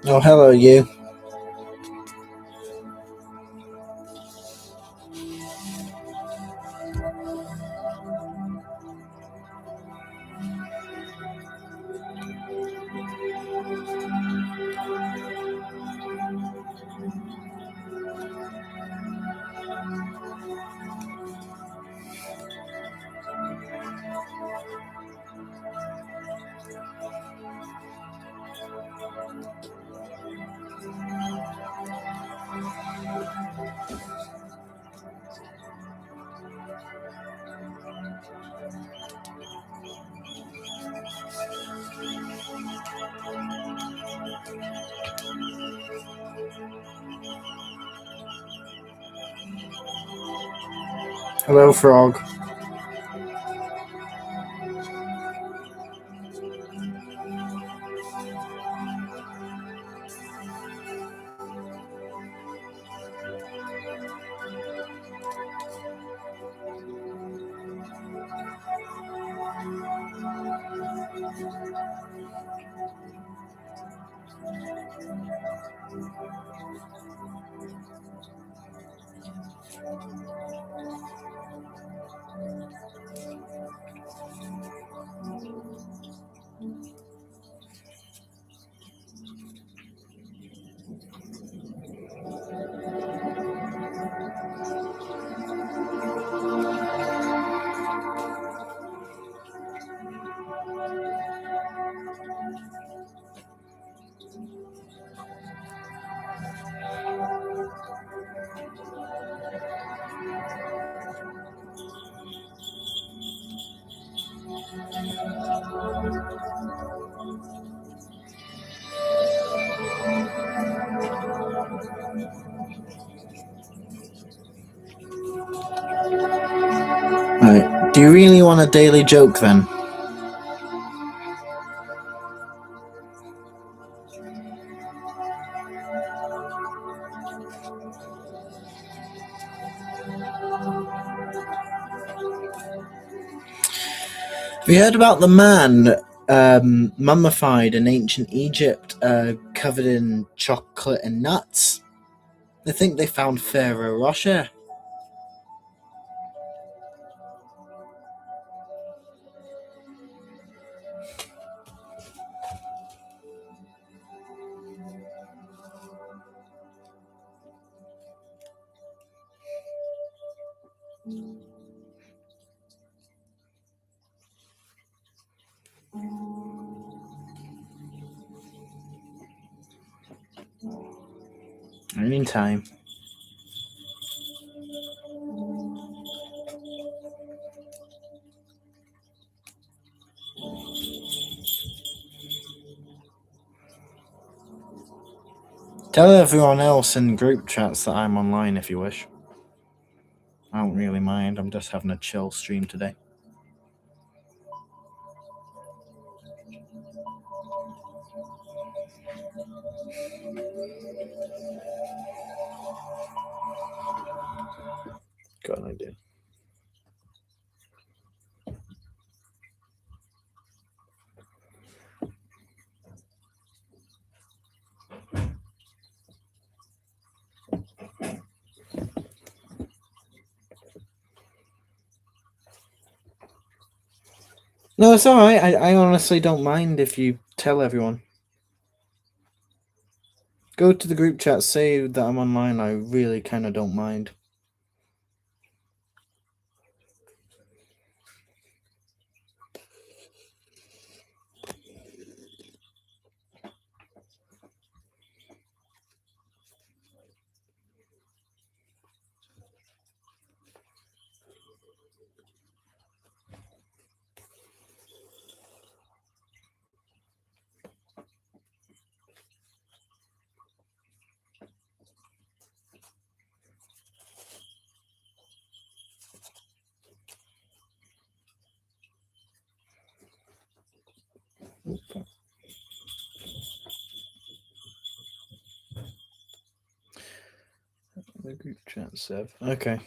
Oh, hello, you. Hello, Frog. Right. Do you really want a daily joke then? Have you heard about the man mummified in ancient Egypt, covered in chocolate and nuts? They think they found Pharaoh Rocher. Anytime. Tell everyone else in group chats that I'm online if you wish. I don't really mind. I'm just having a chill stream today. Got an idea. No, it's alright. I honestly don't mind if you tell everyone. Go to the group chat, say that I'm online. I really kind of don't mind. The group chat, Sev. Okay.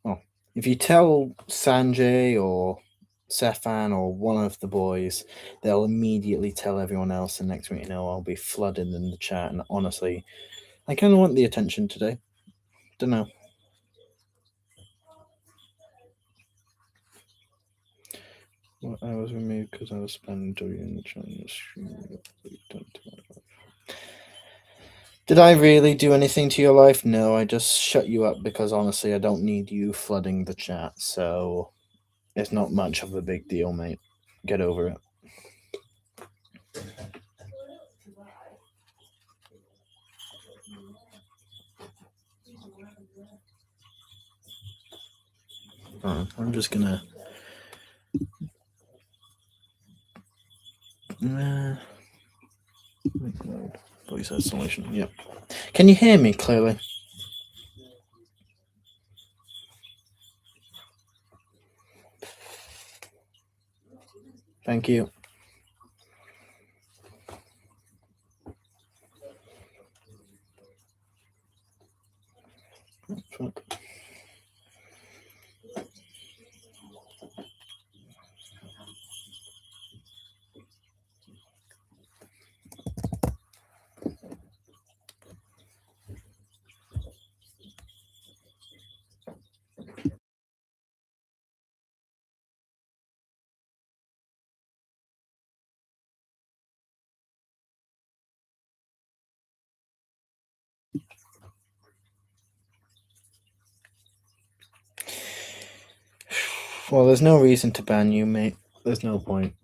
Well, if you tell Sanjay or Sefan or one of the boys, they'll immediately tell everyone else, and next week, I'll be flooded in the chat. And honestly, I kind of want the attention today. Don't know. Well, I was removed because I was spending during the Chinese stream. Did I really do anything to your life? No, I just shut you up because honestly, I don't need you flooding the chat. So it's not much of a big deal, mate. Get over it. I'm just gonna. Voice isolation. Yep. Can you hear me clearly? Thank you. Fuck. Well, there's no reason to ban you, mate. There's no point.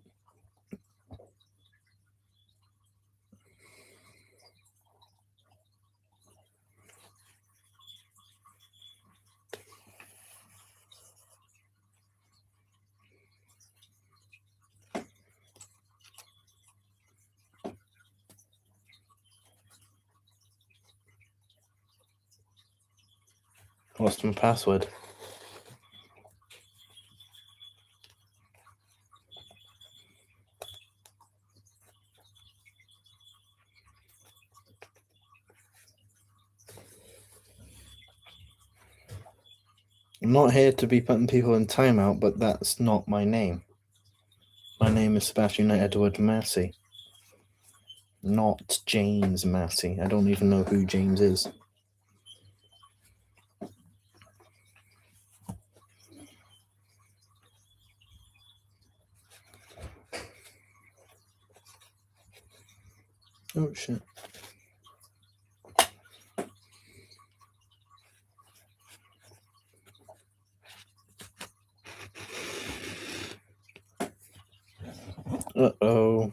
Lost my password. I'm not here to be putting people in timeout, but that's not my name. My name is Sebastian Edward Massey, not James Massey. I don't even know who James is. Oh shit. Uh-oh.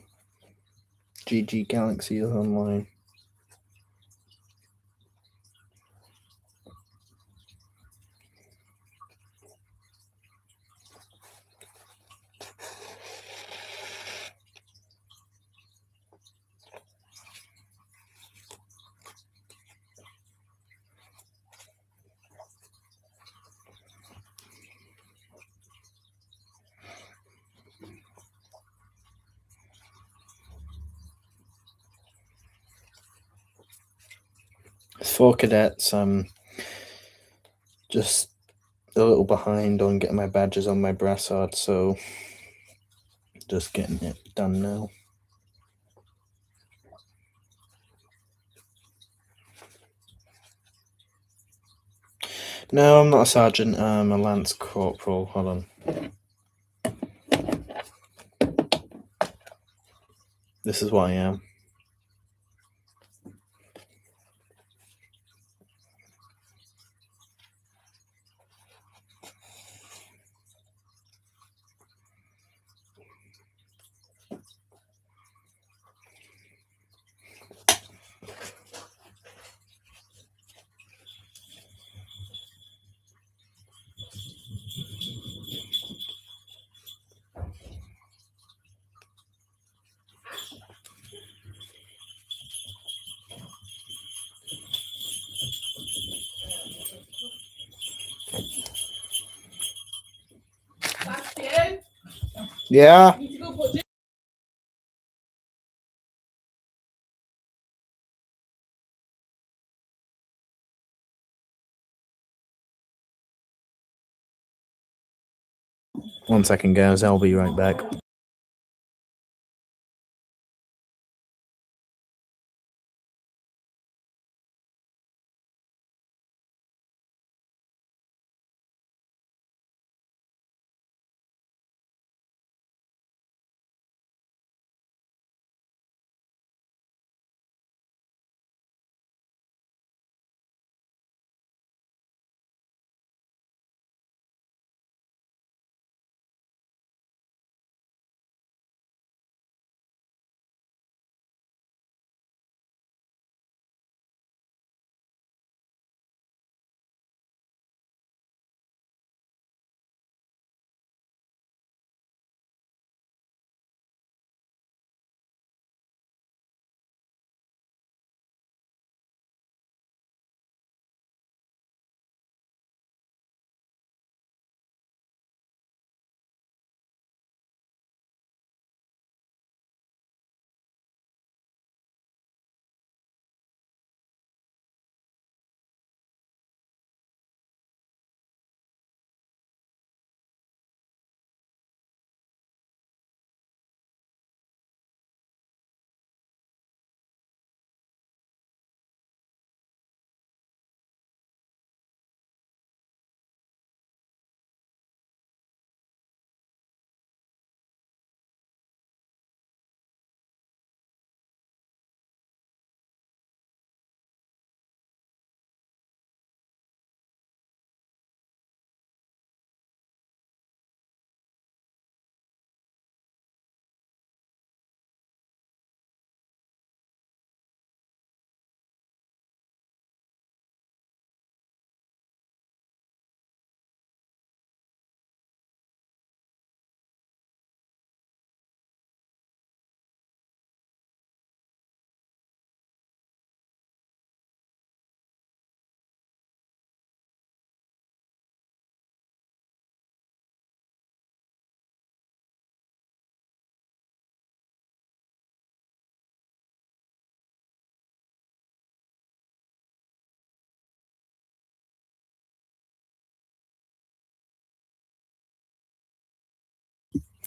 GG Galaxy is online. It's 4 cadets. I'm just a little behind on getting my badges on my brassard, so just getting it done now. No, I'm not a sergeant. I'm a lance corporal. Hold on. This is what I am. Yeah. One second, guys. I'll be right back.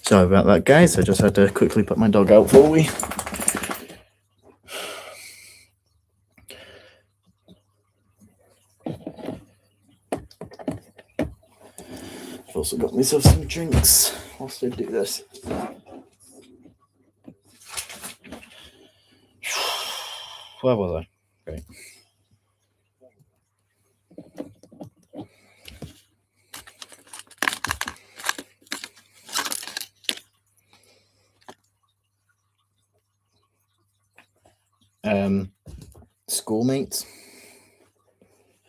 Sorry about that, guys. I just had to quickly put my dog out for we. I've also got myself some drinks whilst I do this. Where was I? Great. Schoolmates.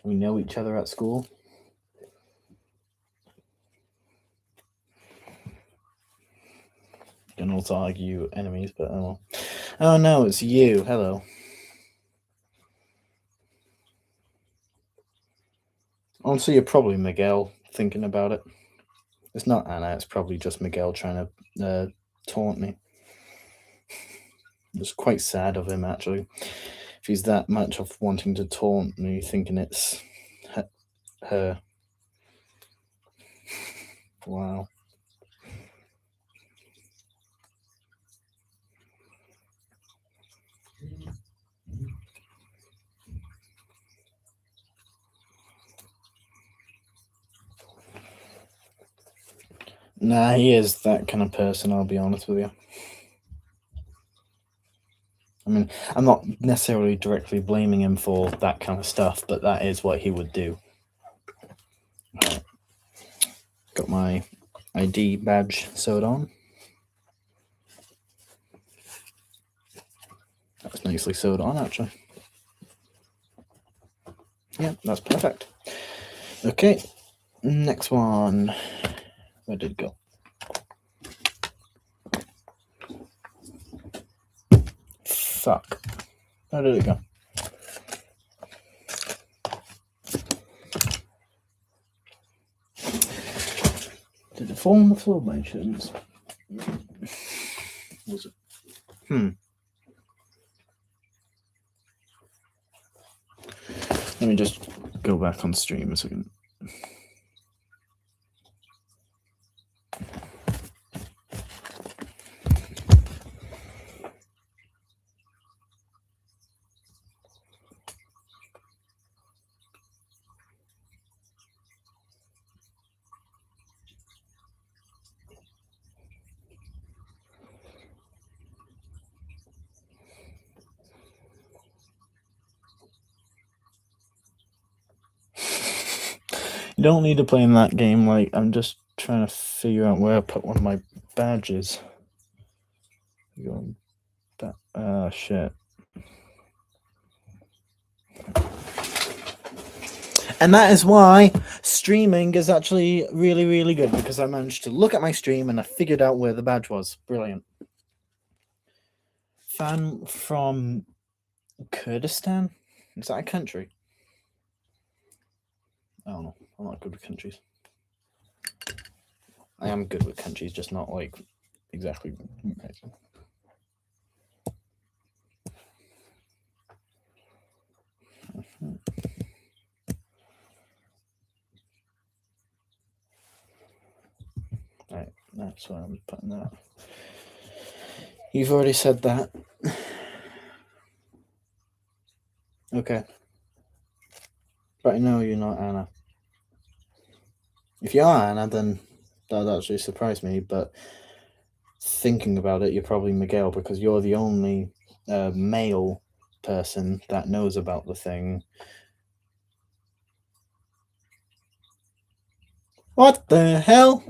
We know each other at school. Can also argue enemies, but oh well. Oh no, it's you. Hello. Honestly, you're probably Miguel thinking about it. It's not Anna, it's probably just Miguel trying to taunt me. It's quite sad of him, actually. If he's that much of wanting to taunt me, thinking it's her. Wow. Nah, he is that kind of person, I'll be honest with you. I mean, I'm not necessarily directly blaming him for that kind of stuff, but that is what he would do. Right. Got my ID badge sewed on. That's nicely sewed on, actually. Yeah, that's perfect. Okay, next one. Where did it go? Fuck. Where did it go? Did it fall on the floor by chance? Was it? Let me just go back on stream a second. You don't need to play in that game. Like, I'm just trying to figure out where I put one of my badges. Going back. Shit. And that is why streaming is actually really, really good, because I managed to look at my stream and I figured out where the badge was. Brilliant. Fan from Kurdistan? Is that a country? I don't know. I'm not good with countries. I am good with countries, just not like exactly. Right, that's where I'm putting that. You've already said that. Okay. But I know you're not Anna. If you are Anna, then that actually surprised me, but thinking about it, you're probably Miguel, because you're the only male person that knows about the thing. What the hell?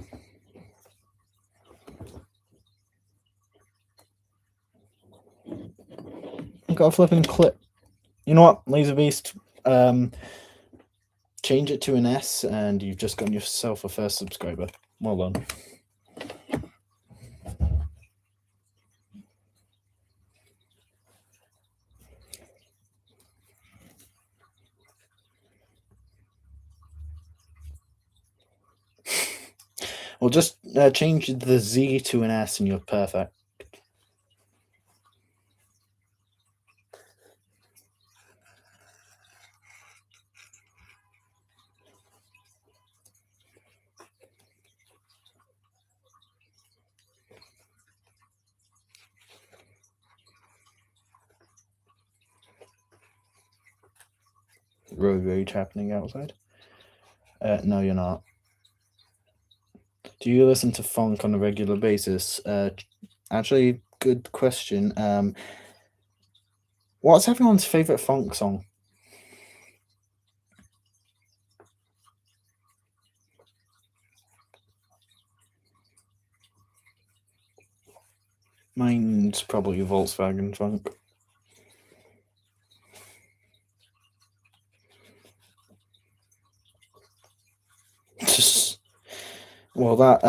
I got a flipping clip. You know what, Laser Beast? Change it to an S, and you've just gotten yourself a first subscriber. Well done. Well, just change the Z to an S, and you're perfect. road rage happening outside. No, you're not. Do you listen to funk on a regular basis? Actually, good question. What's everyone's favorite funk song? Mine's probably Volkswagen funk. Well, that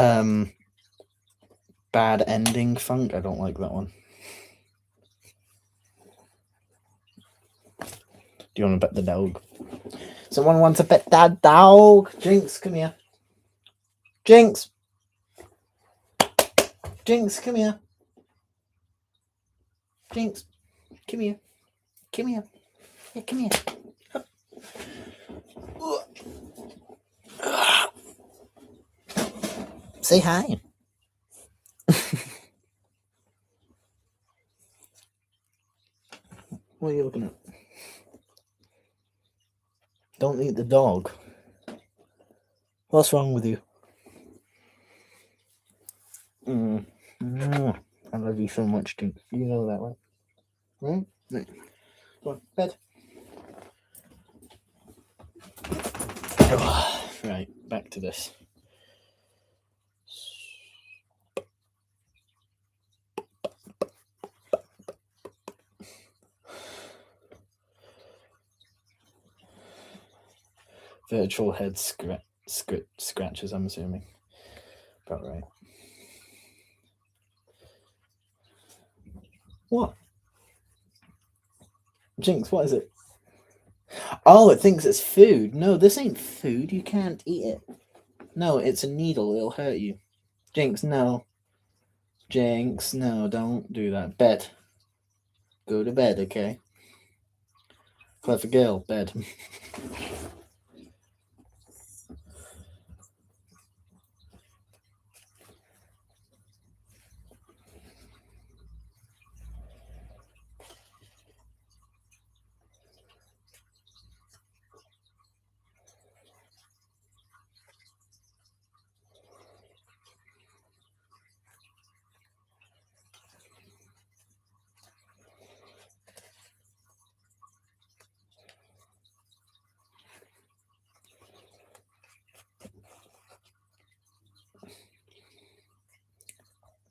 bad ending funk, I don't like that one. Do you want to bet the dog? Someone wants to bet that dog. Jinx, come here. Jinx. Jinx, come here. Jinx, come here. Come here. Yeah, come here. Say hi. What are you looking at? Don't eat the dog. What's wrong with you? I love you so much, Jinx. You know that, right? Right? Right. Go on, bed. Right, back to this. Virtual head scratches, I'm assuming. About right. What? Jinx, what is it? Oh, it thinks it's food. No, this ain't food. You can't eat it. No, it's a needle. It'll hurt you. Jinx, no. Jinx, no, don't do that. Bed. Go to bed, okay? Clever girl, bed.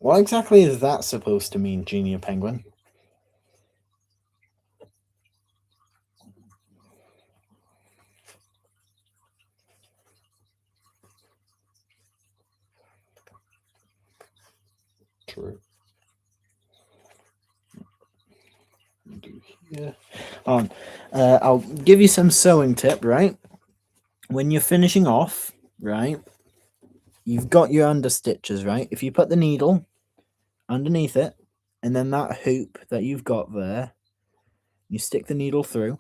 What exactly is that supposed to mean, Genie Penguin? True. Yeah. I'll give you some sewing tip, right? When you're finishing off, right, you've got your understitches, right? If you put the needle underneath it, and then that hoop that you've got there, you stick the needle through,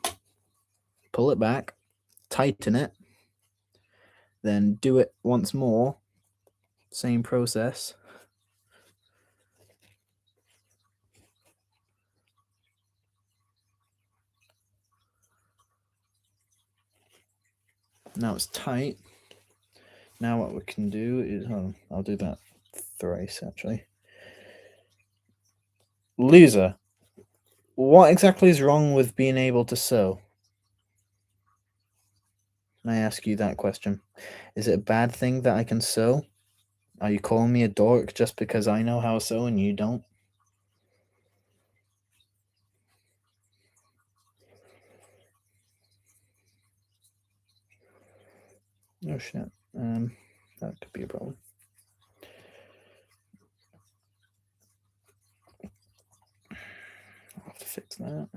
pull it back, tighten it, then do it once more, same process. Now it's tight. Now what we can do is, I'll do that thrice actually. Loser, what exactly is wrong with being able to sew? Can I ask you that question? Is it a bad thing that I can sew? Are you calling me a dork just because I know how to sew and you don't? Oh shit. That could be a problem. I'll have to fix that.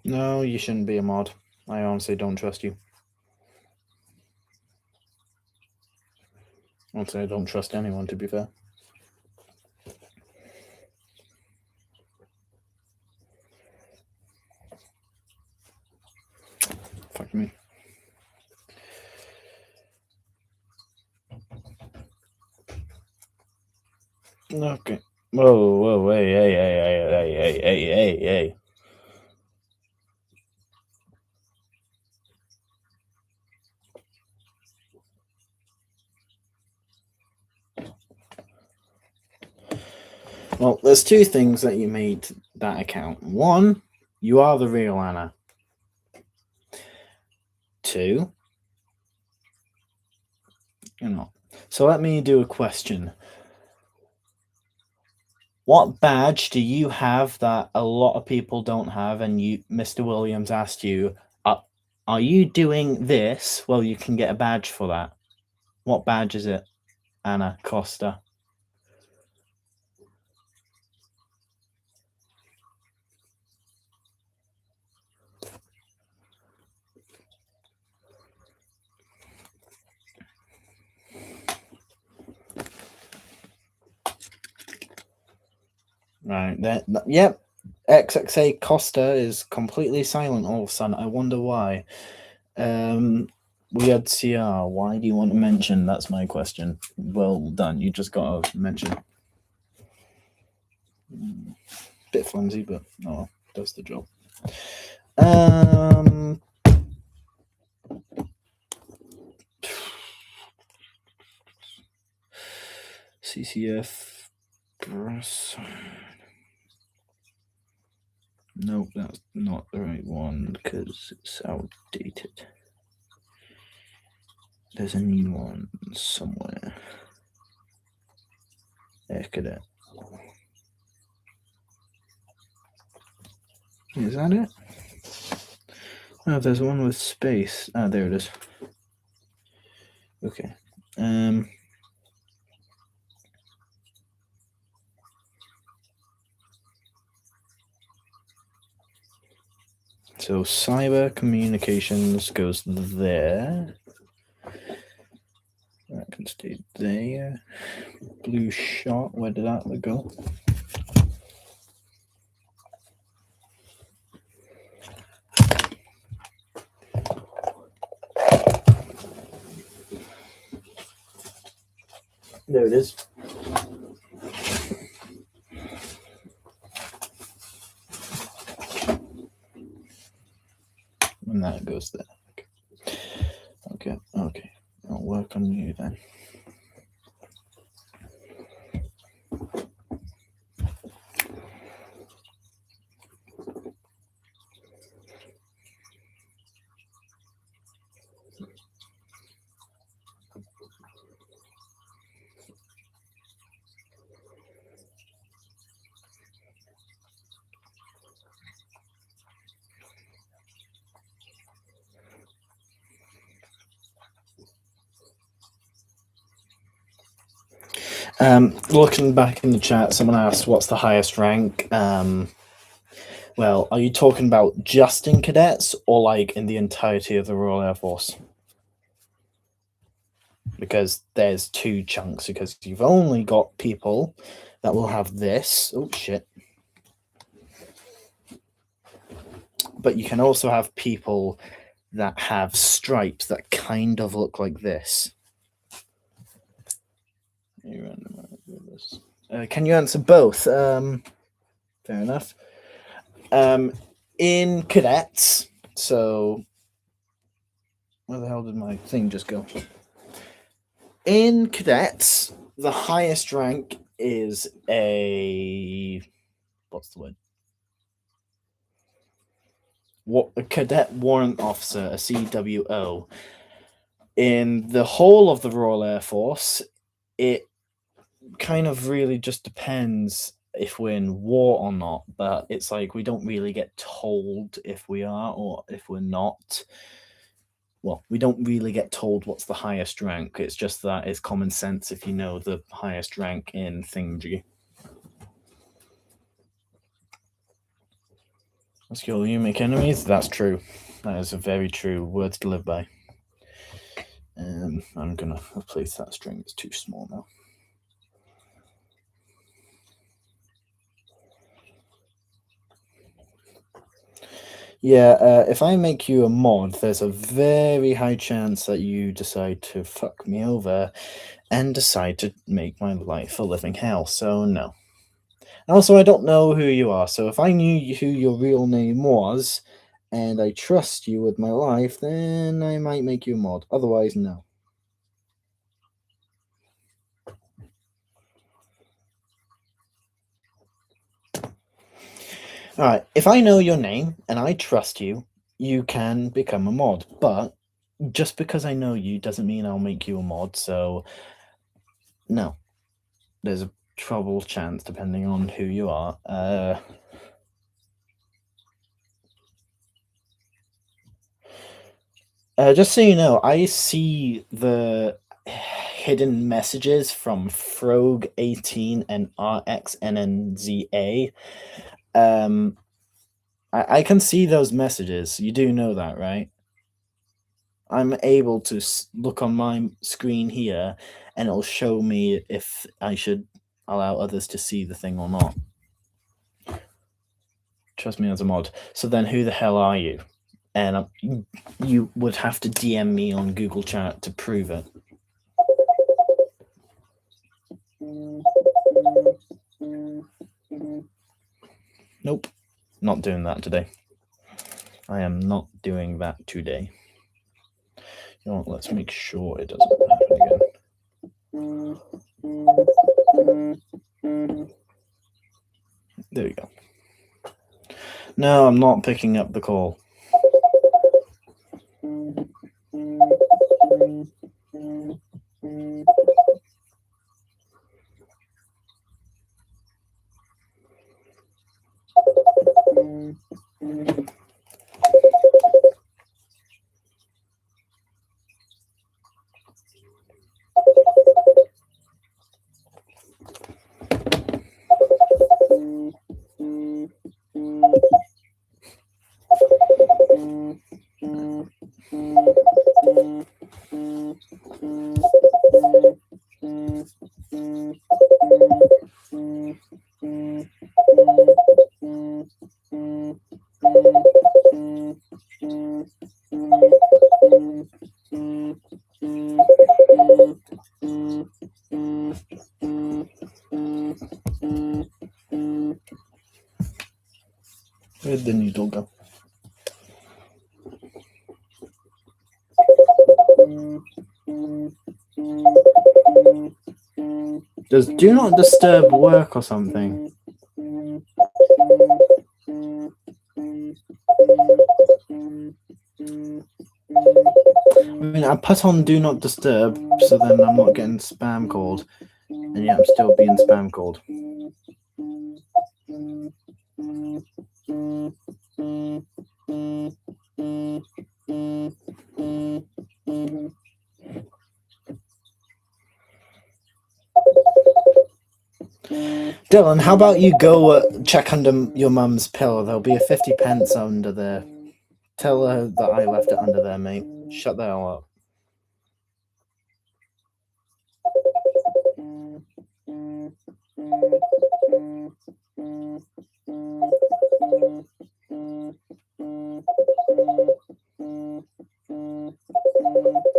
No, you shouldn't be a mod. I honestly don't trust you. Honestly, I don't trust anyone, to be fair. Fuck me. Okay. Whoa, hey. Well, there's two things that you made that account. One, you are the real Anna. Two, you're not. So let me do a question. What badge do you have that a lot of people don't have? And you, Mr. Williams, asked you, "Are you doing this? Well, you can get a badge for that." What badge is it, Anna Costa? Right. Yep. XXA Costa is completely silent all of a sudden. I wonder why. We had CR. Why do you want to mention? That's my question. Well done. You just got to mention. Bit flimsy, but oh, does the job. CCF. Nope, that's not the right one because it's outdated. There's a new one somewhere. Cadet. Is that it? Oh, there's one with space. Ah, there it is. Okay. So cyber communications goes there. That can stay there. Blue shot, where did that go? There it is. And that goes there. Okay. I'll work on you then. Looking back in the chat, someone asked, "What's the highest rank?" Well, are you talking about just in cadets or like in the entirety of the Royal Air Force? Because there's two chunks. Because you've only got people that will have this. Oh shit! But you can also have people that have stripes that kind of look like this. Can you answer both? Fair enough. In cadets, so where the hell did my thing just go? In cadets, the highest rank is a what's the word? What a cadet warrant officer, a CWO. In the whole of the Royal Air Force, it kind of really just depends if we're in war or not, but it's like we don't really get told if we are or if we're not. Well, we don't really get told what's the highest rank. It's just that it's common sense if you know the highest rank in Thingy. Skill you make enemies. That's true. That is a very true words to live by. I'm gonna replace that string. It's too small now. Yeah, if I make you a mod, there's a very high chance that you decide to fuck me over and decide to make my life a living hell. So no. And also, I don't know who you are. So if I knew who your real name was, and I trust you with my life, then I might make you a mod. Otherwise, no. Alright, if I know your name and I trust you, you can become a mod. But just because I know you doesn't mean I'll make you a mod, so no. There's a trouble chance depending on who you are. Just so you know, I see the hidden messages from Frogue18 and RXNNZA. I can see those messages. You do know that, right? I'm able to look on my screen here, and it'll show me if I should allow others to see the thing or not. Trust me as a mod. So then who the hell are you? And you would have to DM me on Google Chat to prove it. Nope, not doing that today. I am not doing that today. You know what, let's make sure it doesn't happen again. There we go. No, I'm not picking up the call. Where'd the needle go? Does do not disturb work or something? I mean, I put on do not disturb, so then I'm not getting spam called, and yet I'm still being spam called. Dylan, how about you go check under your mum's pillow? There'll be a 50 pence under there. Tell her that I left it under there, mate. Shut the hell up.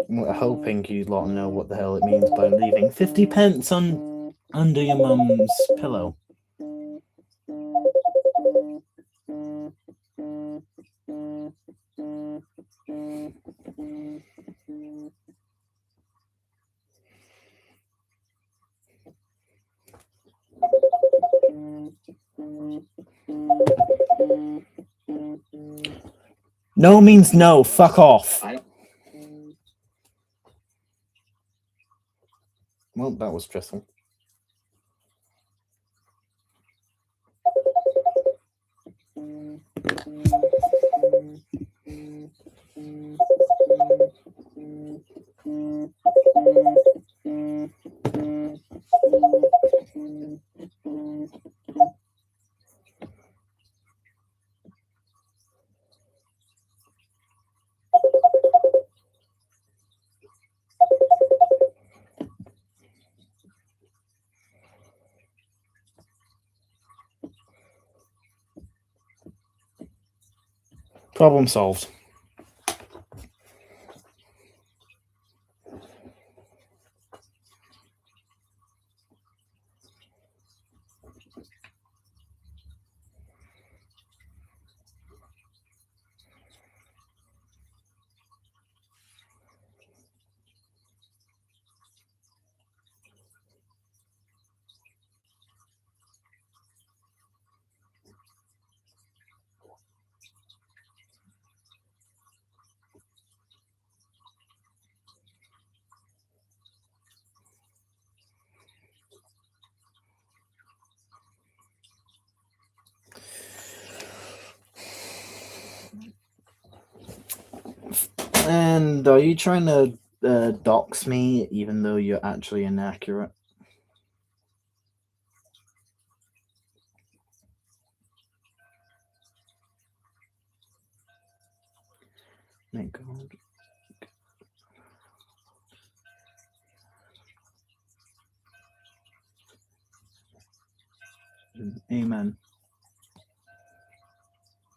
We're hoping you lot know what the hell it means by leaving 50 pence under your mum's pillow. No means no. Fuck off. Well, that was stressful. Problem solved. And are you trying to dox me even though you're actually inaccurate? Thank God. Amen.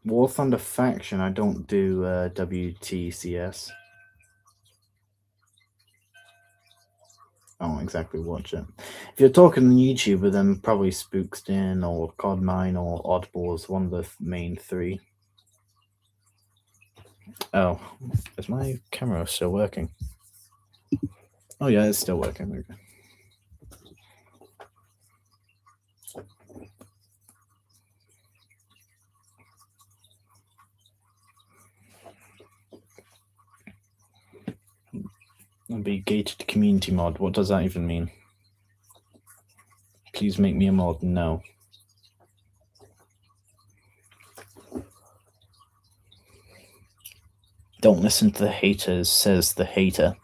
War Thunder Faction, I don't do WTCS. I won't exactly watch it. If you're talking YouTuber, then probably Spookstin or Cod9 or Oddball is one of the main three. Oh, is my camera still working? Oh yeah, it's still working. There we go. It'll be gated community mod. What does that even mean? Please make me a mod. No. Don't listen to the haters, says the hater.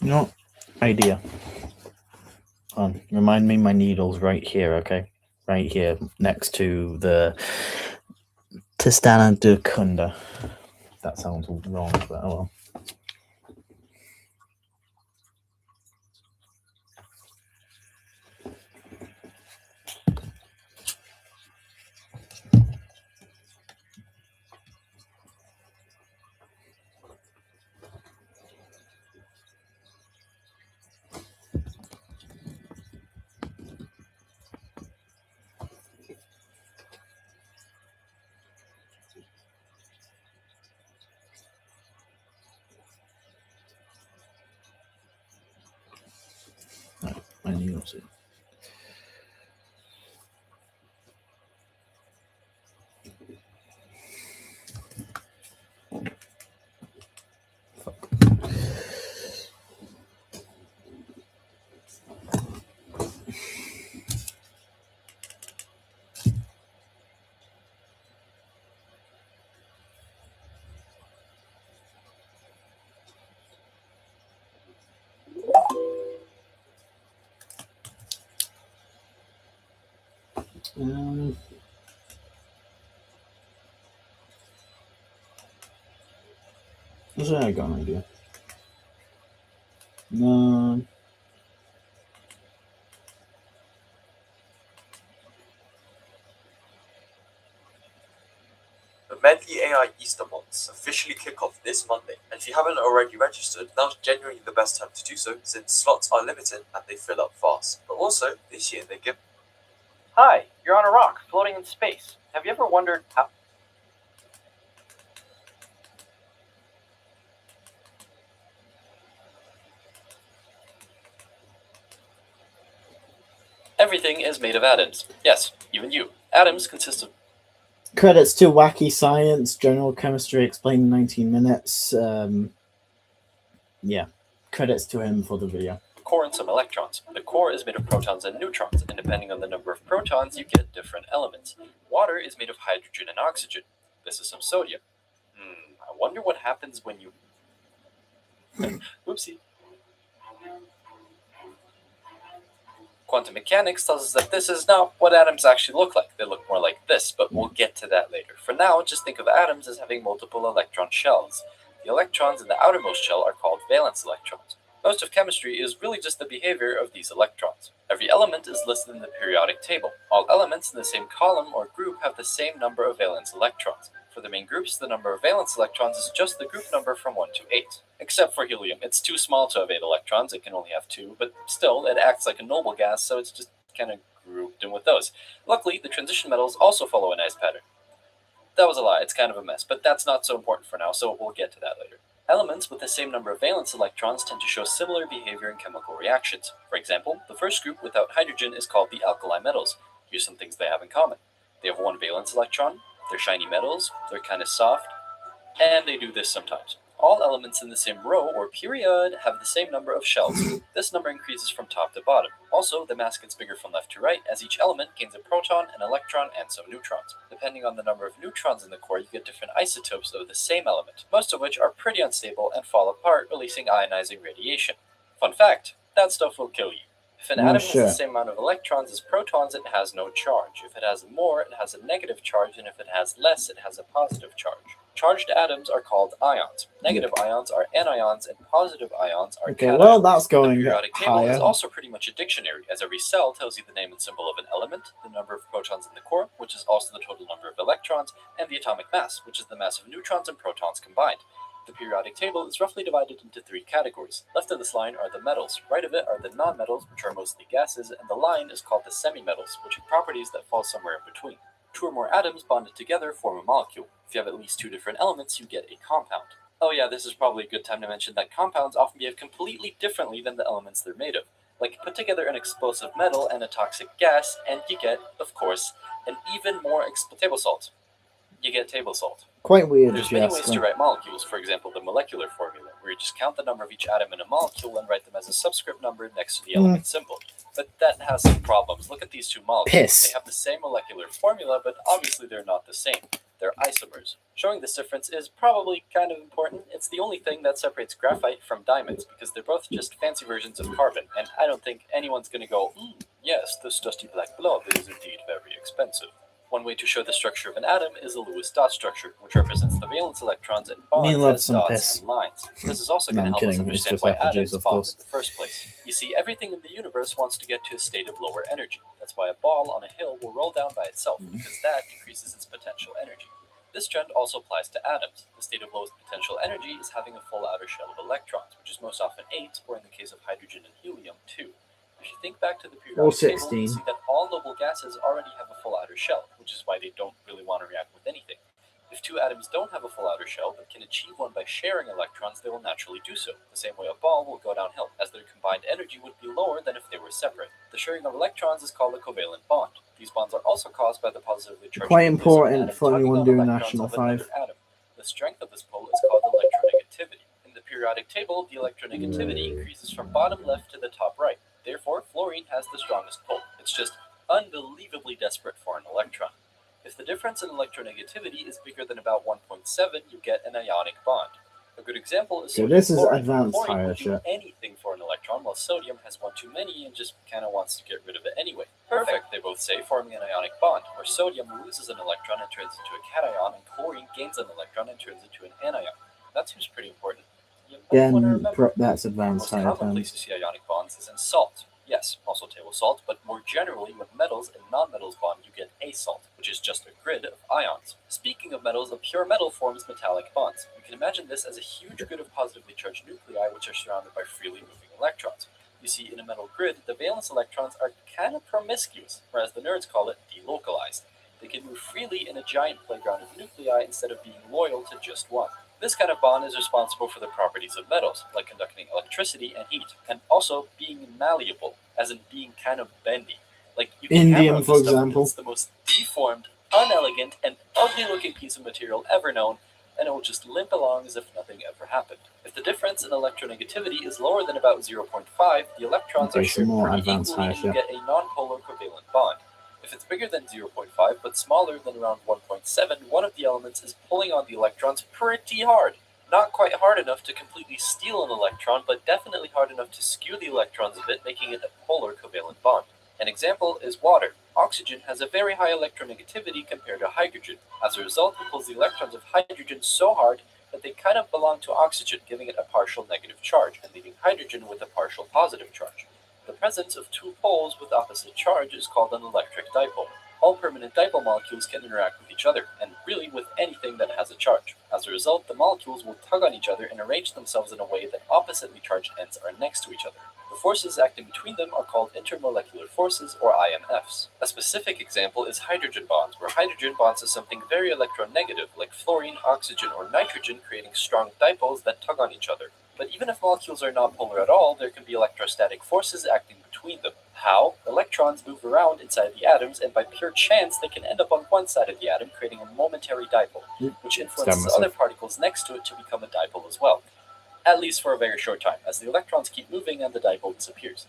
No idea. Remind me my needle's right here, okay? Right here, next to the Testana de Kunda. That sounds wrong, but oh well. My needle's here. I got an idea. No. The Medley AI Easter months officially kick off this Monday, and if you haven't already registered, now's genuinely the best time to do so, since slots are limited and they fill up fast. But also, this year they give... Hi, you're on a rock, floating in space. Have you ever wondered how... Everything is made of atoms. Yes, even you. Atoms consist of... Credits to Wacky Science, General Chemistry Explained in 19 minutes. Yeah, credits to him for the video. Core and some electrons. The core is made of protons and neutrons, and depending on the number of protons, you get different elements. Water is made of hydrogen and oxygen. This is some sodium. I wonder what happens when you... Oopsie. Quantum mechanics tells us that this is not what atoms actually look like. They look more like this, but we'll get to that later. For now, just think of atoms as having multiple electron shells. The electrons in the outermost shell are called valence electrons. Most of chemistry is really just the behavior of these electrons. Every element is listed in the periodic table. All elements in the same column or group have the same number of valence electrons. For the main groups, the number of valence electrons is just the group number from 1 to 8. Except for helium. It's too small to have 8 electrons, it can only have 2, but still, it acts like a noble gas, so it's just kind of grouped in with those. Luckily, the transition metals also follow a nice pattern. That was a lie, it's kind of a mess, but that's not so important for now, so we'll get to that later. Elements with the same number of valence electrons tend to show similar behavior in chemical reactions. For example, the first group without hydrogen is called the alkali metals. Here's some things they have in common. They have 1 valence electron, they're shiny metals, they're kind of soft, and they do this sometimes. All elements in the same row or period have the same number of shells. This number increases from top to bottom. Also, the mass gets bigger from left to right as each element gains a proton, an electron, and some neutrons. Depending on the number of neutrons in the core, you get different isotopes of the same element, most of which are pretty unstable and fall apart, releasing ionizing radiation. Fun fact, that stuff will kill you. If an atom has the same amount of electrons as protons, it has no charge. If it has more, it has a negative charge, and if it has less, it has a positive charge. Charged atoms are called ions. Negative ions are anions, and positive ions are cations. Well, that's going The periodic table higher. is also pretty much a dictionary, as every cell tells you the name and symbol of an element, the number of protons in the core, which is also the total number of electrons, and the atomic mass, which is the mass of neutrons and protons combined. The periodic table is roughly divided into 3 categories. Left of this line are the metals, right of it are the nonmetals, which are mostly gases, and the line is called the semimetals, which are properties that fall somewhere in between. 2 or more atoms bonded together form a molecule. If you have at least 2 different elements, you get a compound. Oh yeah, this is probably a good time to mention that compounds often behave completely differently than the elements they're made of. Like, put together an explosive metal and a toxic gas, and you get, of course, an even more table salt. You get table salt. Quite weird. There's many ways to write molecules, for example, the molecular formula, where you just count the number of each atom in a molecule and write them as a subscript number next to the element symbol. But that has some problems. Look at these 2 molecules. They have the same molecular formula, but obviously they're not the same. They're isomers. Showing this difference is probably kind of important. It's the only thing that separates graphite from diamonds, because they're both just fancy versions of carbon, and I don't think anyone's going to go, yes, this dusty black blob is indeed very expensive. One way to show the structure of an atom is the Lewis dot structure, which represents the valence electrons and bonds as dots and lines. This is also going to help us understand why atoms bond in the first place. You see, everything in the universe wants to get to a state of lower energy. That's why a ball on a hill will roll down by itself, because that decreases its potential energy. This trend also applies to atoms. The state of lowest potential energy is having a full outer shell of electrons, which is most often 8, or in the case of hydrogen and helium, 2. If you think back to the periodic table, you see that all noble gases already have a full outer shell, which is why they don't really want to react with anything. If 2 atoms don't have a full outer shell, but can achieve one by sharing electrons, they will naturally do so. The same way a ball will go downhill, as their combined energy would be lower than if they were separate. The sharing of electrons is called a covalent bond. These bonds are also caused by the positively charged Quite important for anyone doing National 5. The strength of this pull is called electronegativity. In the periodic table, the electronegativity increases from bottom left to the top right. Therefore, fluorine has the strongest pull. It's just unbelievably desperate for an electron. If the difference in electronegativity is bigger than about 1.7, you get an ionic bond. A good example is this is chlorine. advanced Chlorine higher will do shit. anything for an electron, while sodium has one too many and just kind of wants to get rid of it anyway. Perfect, they both say, forming an ionic bond, where sodium loses an electron and turns into a cation, and chlorine gains an electron and turns into an anion. That seems pretty important. That's advanced higher. The most common place to see ionic bonds is in salt. Yes, also table salt, but more generally, when metals and nonmetals bond, you get a salt, which is just a grid of ions. Speaking of metals, a pure metal forms metallic bonds. You can imagine this as a huge grid of positively charged nuclei which are surrounded by freely moving electrons. You see, in a metal grid, the valence electrons are kind of promiscuous, or as the nerds call it, delocalized. They can move freely in a giant playground of nuclei instead of being loyal to just one. This kind of bond is responsible for the properties of metals, like conducting electricity and heat, and also being malleable, as in being kind of bendy. Like, you can indium, for example. It's the most deformed, unelegant, and ugly-looking piece of material ever known, and it will just limp along as if nothing ever happened. If the difference in electronegativity is lower than about 0.5, the electrons are shared pretty equally, and you get a nonpolar covalent bond. If it's bigger than 0.5 but smaller than around 1.7, one of the elements is pulling on the electrons pretty hard. Not quite hard enough to completely steal an electron, but definitely hard enough to skew the electrons a bit, making it a polar covalent bond. An example is water. Oxygen has a very high electronegativity compared to hydrogen. As a result, it pulls the electrons of hydrogen so hard that they kind of belong to oxygen, giving it a partial negative charge, and leaving hydrogen with a partial positive charge. The presence of two poles with opposite charge is called an electric dipole. All permanent dipole molecules can interact with each other, and really with anything that has a charge. As a result, the molecules will tug on each other and arrange themselves in a way that oppositely charged ends are next to each other. The forces acting between them are called intermolecular forces, or IMFs. A specific example is hydrogen bonds, where hydrogen bonds to something very electronegative, like fluorine, oxygen, or nitrogen, creating strong dipoles that tug on each other. But even if molecules are nonpolar at all, there can be electrostatic forces acting between them. How? Electrons move around inside the atoms, and by pure chance, they can end up on one side of the atom, creating a momentary dipole, which influences other particles next to it to become a dipole as well. At least for a very short time, as the electrons keep moving and the dipole disappears.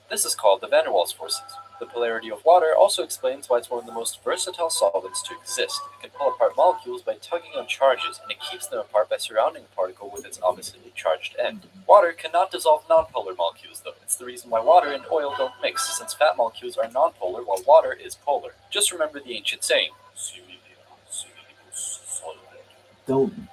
This is called the van der Waals forces. The polarity of water also explains why it's one of the most versatile solvents to exist. It can pull apart molecules by tugging on charges, and it keeps them apart by surrounding a particle with its oppositely charged end. Water cannot dissolve nonpolar molecules, though. It's the reason why water and oil don't mix, since fat molecules are nonpolar while water is polar. Just remember the ancient saying,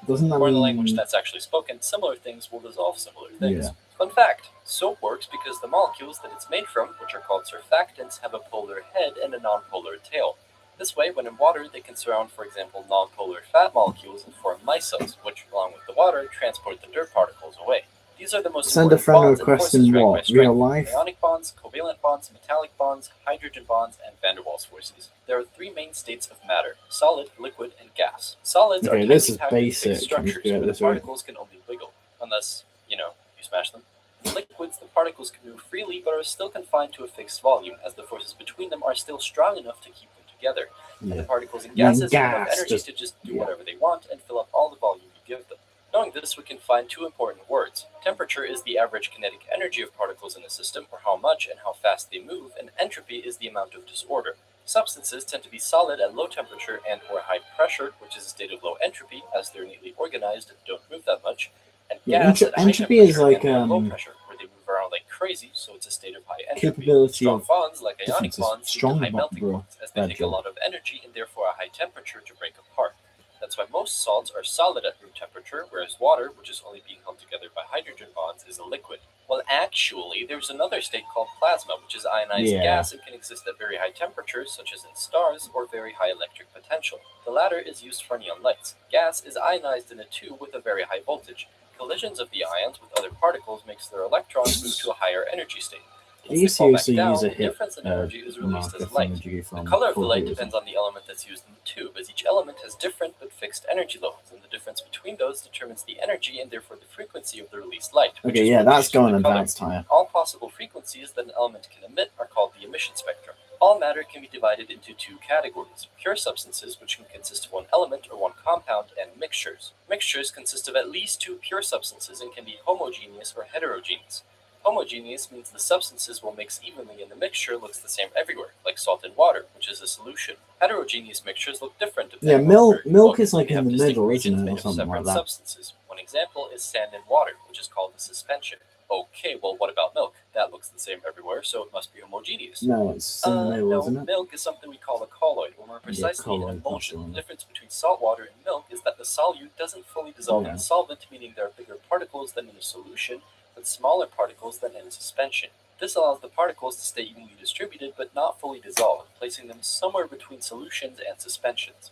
doesn't that or in the mean... language that's actually spoken, similar things will dissolve similar things. Yeah. Fun fact, soap works because the molecules that it's made from, which are called surfactants, have a polar head and a nonpolar tail. This way, when in water, they can surround, for example, nonpolar fat molecules and form micelles, which, along with the water, transport the dirt particles away. These are the most Send a important friend bonds and request forces in ranked by what? strength: Real life? ionic bonds, covalent bonds, metallic bonds, hydrogen bonds, and van der Waals forces. There are three main states of matter: solid, liquid, and gas. Solids are this tightly is packed in fixed basic. structures where the particles can only wiggle, unless, you smash them. In liquids, the particles can move freely but are still confined to a fixed volume, as the forces between them are still strong enough to keep them together. And the particles in gases have enough energy to just do whatever they want and fill up all the volume you give them. Knowing this, we can find two important words. Temperature is the average kinetic energy of particles in a system, or how much and how fast they move, and entropy is the amount of disorder. Substances tend to be solid at low temperature and or high pressure, which is a state of low entropy, as they're neatly organized and don't move that much, and gas at high entropy is like and low pressure, where they move around like crazy, so it's a state of high entropy. Capability Strong of bonds, like ionic bonds, strong lead to high melting bro. points, as they take a lot of energy and therefore a high temperature to break apart. That's why most salts are solid at room temperature, whereas water, which is only being held together by hydrogen bonds, is a liquid. Well, actually, there's another state called plasma, which is ionized gas and can exist at very high temperatures, such as in stars, or very high electric potential. The latter is used for neon lights. Gas is ionized in a tube with a very high voltage. Collisions of the ions with other particles makes their electrons move to a higher energy state. Can you seriously use a the difference in energy is released as light. The from color of the light depends on the element that's used in the tube, as each element has different but fixed energy levels, and the difference between those determines the energy and therefore the frequency of the released light. Okay, yeah, that's going advanced higher. All possible frequencies that an element can emit are called the emission spectrum. All matter can be divided into two categories: pure substances, which can consist of one element or one compound, and mixtures. Mixtures consist of at least two pure substances and can be homogeneous or heterogeneous. Homogeneous means the substances will mix evenly and the mixture looks the same everywhere, like salt and water, which is a solution. Heterogeneous mixtures look different. Yeah, milk is like in the middle, isn't it, or something like that? Substances. One example is sand and water, which is called a suspension. Okay, well, what about milk? That looks the same everywhere, so it must be homogeneous. No, it's in the middle, isn't it? Milk is something we call a colloid, or more precisely an emulsion. The difference between salt water and milk is that the solute doesn't fully dissolve in the solvent, meaning there are bigger particles than in a solution, but smaller particles than in a suspension. This allows the particles to stay evenly distributed but not fully dissolved, placing them somewhere between solutions and suspensions.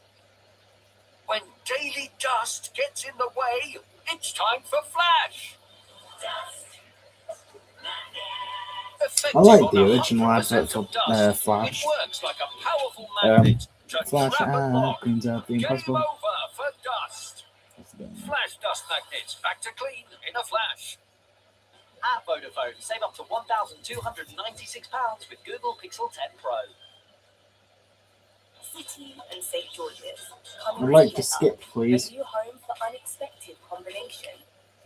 When daily dust gets in the way, it's time for Flash! I like the original advert for Flash. It works like a powerful magnet to Flash trap and lock. cleans out the Game impossible. over for dust. Flash dust magnets, back to clean in a flash. At Vodafone, save up to £1,296 with Google Pixel 10 Pro. City and St. George's. I'd like to skip, please. A new home for unexpected combination.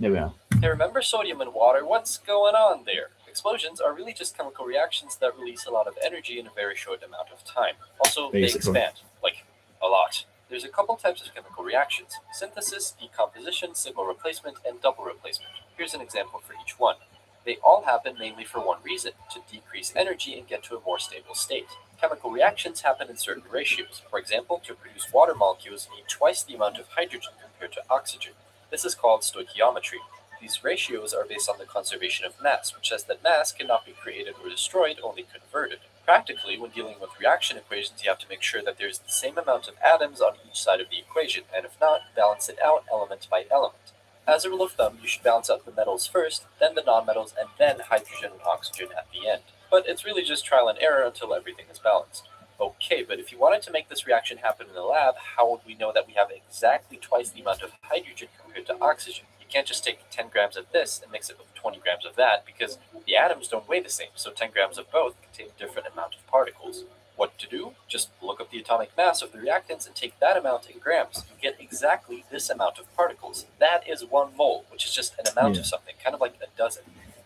There we are. Hey, remember sodium and water? What's going on there? Explosions are really just chemical reactions that release a lot of energy in a very short amount of time. Also, they expand, like, a lot. There's a couple types of chemical reactions: synthesis, decomposition, single replacement, and double replacement. Here's an example for each one. They all happen mainly for one reason, to decrease energy and get to a more stable state. Chemical reactions happen in certain ratios. For example, to produce water molecules, you need twice the amount of hydrogen compared to oxygen. This is called stoichiometry. These ratios are based on the conservation of mass, which says that mass cannot be created or destroyed, only converted. Practically, when dealing with reaction equations, you have to make sure that there is the same amount of atoms on each side of the equation, and if not, balance it out element by element. As a rule of thumb, you should balance out the metals first, then the nonmetals, and then hydrogen and oxygen at the end. But it's really just trial and error until everything is balanced. Okay, but if you wanted to make this reaction happen in the lab, how would we know that we have exactly twice the amount of hydrogen compared to oxygen? You can't just take 10 grams of this and mix it with 20 grams of that, because the atoms don't weigh the same, so 10 grams of both contain a different amount of particles. What to do? Just look up the atomic mass of the reactants and take that amount in grams. You get exactly this amount of particles. That is 1 mole, which is just an amount of something, kind of like a dozen.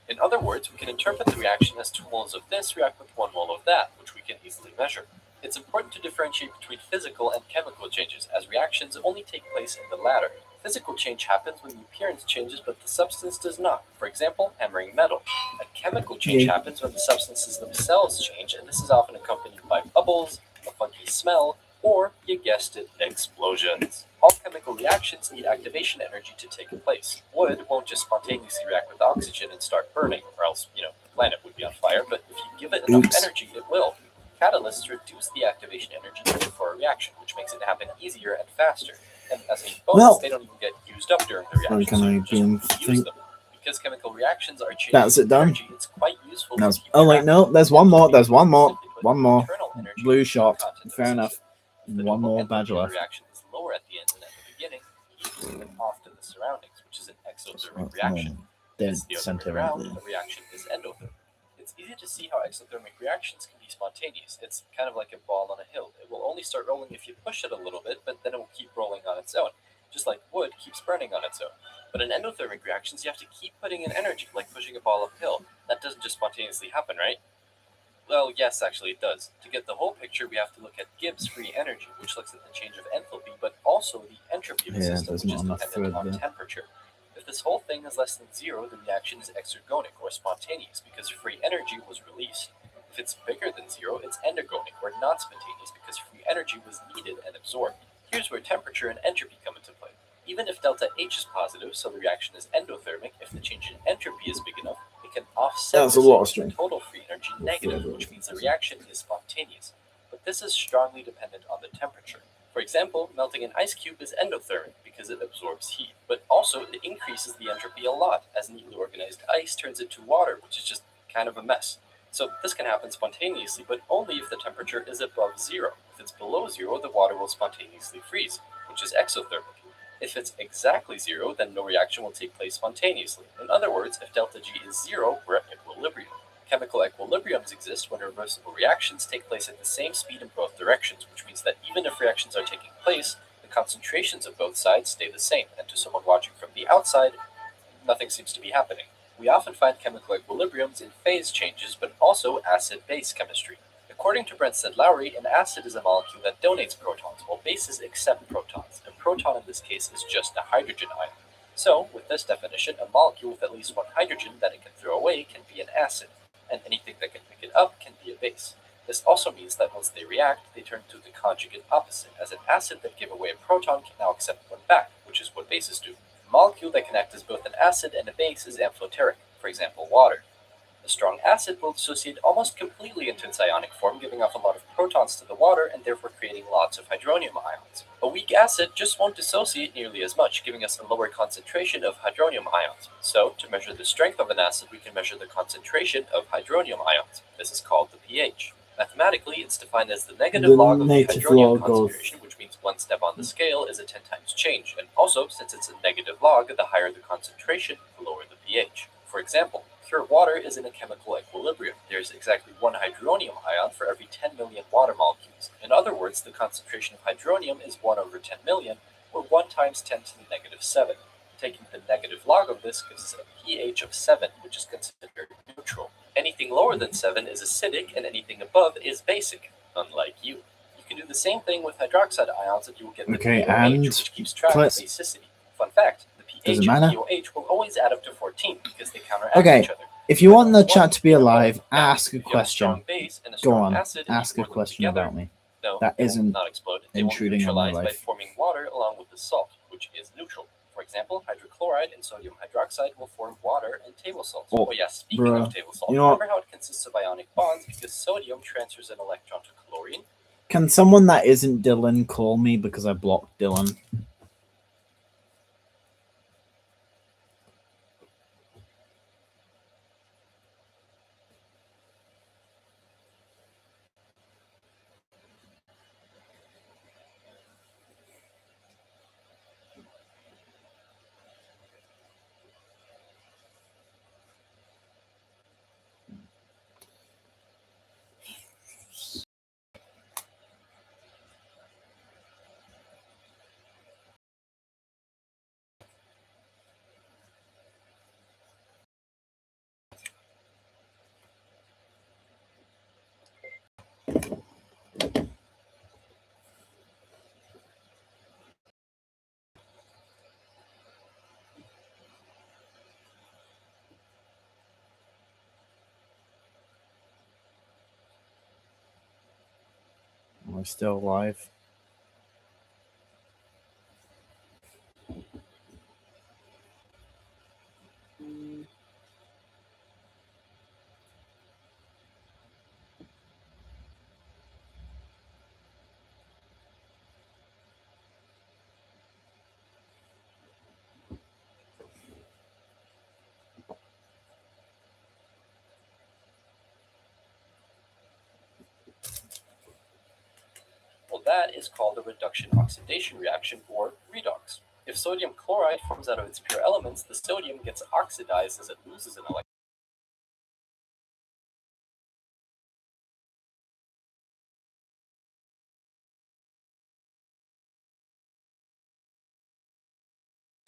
In other words, we can interpret the reaction as 2 moles of this react with 1 mole of that, which we can easily measure. It's important to differentiate between physical and chemical changes, as reactions only take place in the latter. Physical change happens when the appearance changes, but the substance does not. For example, hammering metal. A chemical change happens when the substances themselves change, and this is often accompanied by bubbles, a funky smell, or, you guessed it, explosions. All chemical reactions need activation energy to take place. Wood won't just spontaneously react with oxygen and start burning, or else, the planet would be on fire, but if you give it enough energy, it will. Catalysts reduce the activation energy needed for a reaction, which makes it happen easier and faster. And as a bonus, they don't even get used up during the reaction, so you just use them. Because chemical reactions are changing That's it done. energy, it's quite useful to keep Oh wait, track no, of there's it. one more. There's one more. Simply put, One more. internal energy Blue is the shot. content of Fair the enough. system. If the One total more enthalpy badge of the left. reaction is lower at the end than at the beginning, it keeps moving off to the surroundings, which is an exothermic reaction. Dead It's the other center way right around, there. the reaction is endothermic. It's easy to see how exothermic reactions can be spontaneous. It's kind of like a ball on a hill. It will only start rolling if you push it a little bit, but then it will keep rolling on its own, just like wood keeps burning on its own. But in endothermic reactions, you have to keep putting in energy, like pushing a ball uphill. That doesn't just spontaneously happen, right? Well, yes, actually it does. To get the whole picture, we have to look at Gibbs free energy, which looks at the change of enthalpy, but also the entropy of a system, there's which not is enough dependent thread on there. temperature. If this whole thing is less than 0, the reaction is exergonic, or spontaneous, because free energy was released. If it's bigger than 0, it's endergonic, or not spontaneous, because free energy was needed and absorbed. Here's where temperature and entropy come into play. Even if delta H is positive, so the reaction is endothermic, if the change in entropy is big enough, it can offset That's this a lot of with string. total free energy negative, which means the reaction is spontaneous. But this is strongly dependent on the temperature. For example, melting an ice cube is endothermic because it absorbs heat, but also it increases the entropy a lot, as neatly organized ice turns into water, which is just kind of a mess. So this can happen spontaneously, but only if the temperature is above 0. If it's below 0, the water will spontaneously freeze, which is exothermic. If it's exactly 0, then no reaction will take place spontaneously. In other words, if delta G is 0, we're at equilibrium. Chemical equilibriums exist when reversible reactions take place at the same speed in both directions, which means that even if reactions are taking place, the concentrations of both sides stay the same, and to someone watching from the outside, nothing seems to be happening. We often find chemical equilibriums in phase changes, but also acid-base chemistry. According to Brentstead-Lowry, an acid is a molecule that donates protons, while bases accept protons. A proton in this case is just a hydrogen ion. So, with this definition, a molecule with at least one hydrogen that it can throw away can be an acid, and anything that can pick it up can be a base. This also means that once they react, they turn to the conjugate opposite, as an acid that gave away a proton can now accept one back, which is what bases do. A molecule that can act as both an acid and a base is amphoteric, for example, water. A strong acid will dissociate almost completely into its ionic form, giving off a lot of protons to the water and therefore creating lots of hydronium ions. A weak acid just won't dissociate nearly as much, giving us a lower concentration of hydronium ions. So, to measure the strength of an acid, we can measure the concentration of hydronium ions. This is called the pH. Mathematically, it's defined as the negative log of the hydronium concentration, which means one step on the scale is a 10 times change. And also, since it's a negative log, the higher the concentration, the lower the pH. For example, pure water is in a chemical equilibrium. There's exactly one hydronium ion for every 10 million water molecules. In other words, the concentration of hydronium is 1 over 10 million, or 1 times 10 to the negative 7. Taking the negative log of this gives us a pH of 7, which is considered neutral. Anything lower than 7 is acidic, and anything above is basic, unlike you. You can do the same thing with hydroxide ions, and you will get the pH, which keeps track of basicity. Fun fact, the pH and pOH will always add up to 14 because they counteract each other. If you want the Well, chat to be well, alive, now, ask a if you have question. strong base and a Go strong on, acid, and you ask a pour them question together, about me. no, That they will isn't not explode. They will intruding on my neutralize by life. forming water along with the salt, which is neutral. For example, hydrochloride and sodium hydroxide will form water and table salt. Oh, Yeah, speaking bruh, of table salt, you know what? remember how it consists of ionic bonds because sodium transfers an electron to chlorine? Can someone that isn't Dylan call me because I blocked Dylan? Am I still alive? Well, that is called a reduction-oxidation reaction, or redox. If sodium chloride forms out of its pure elements, the sodium gets oxidized as it loses an electron.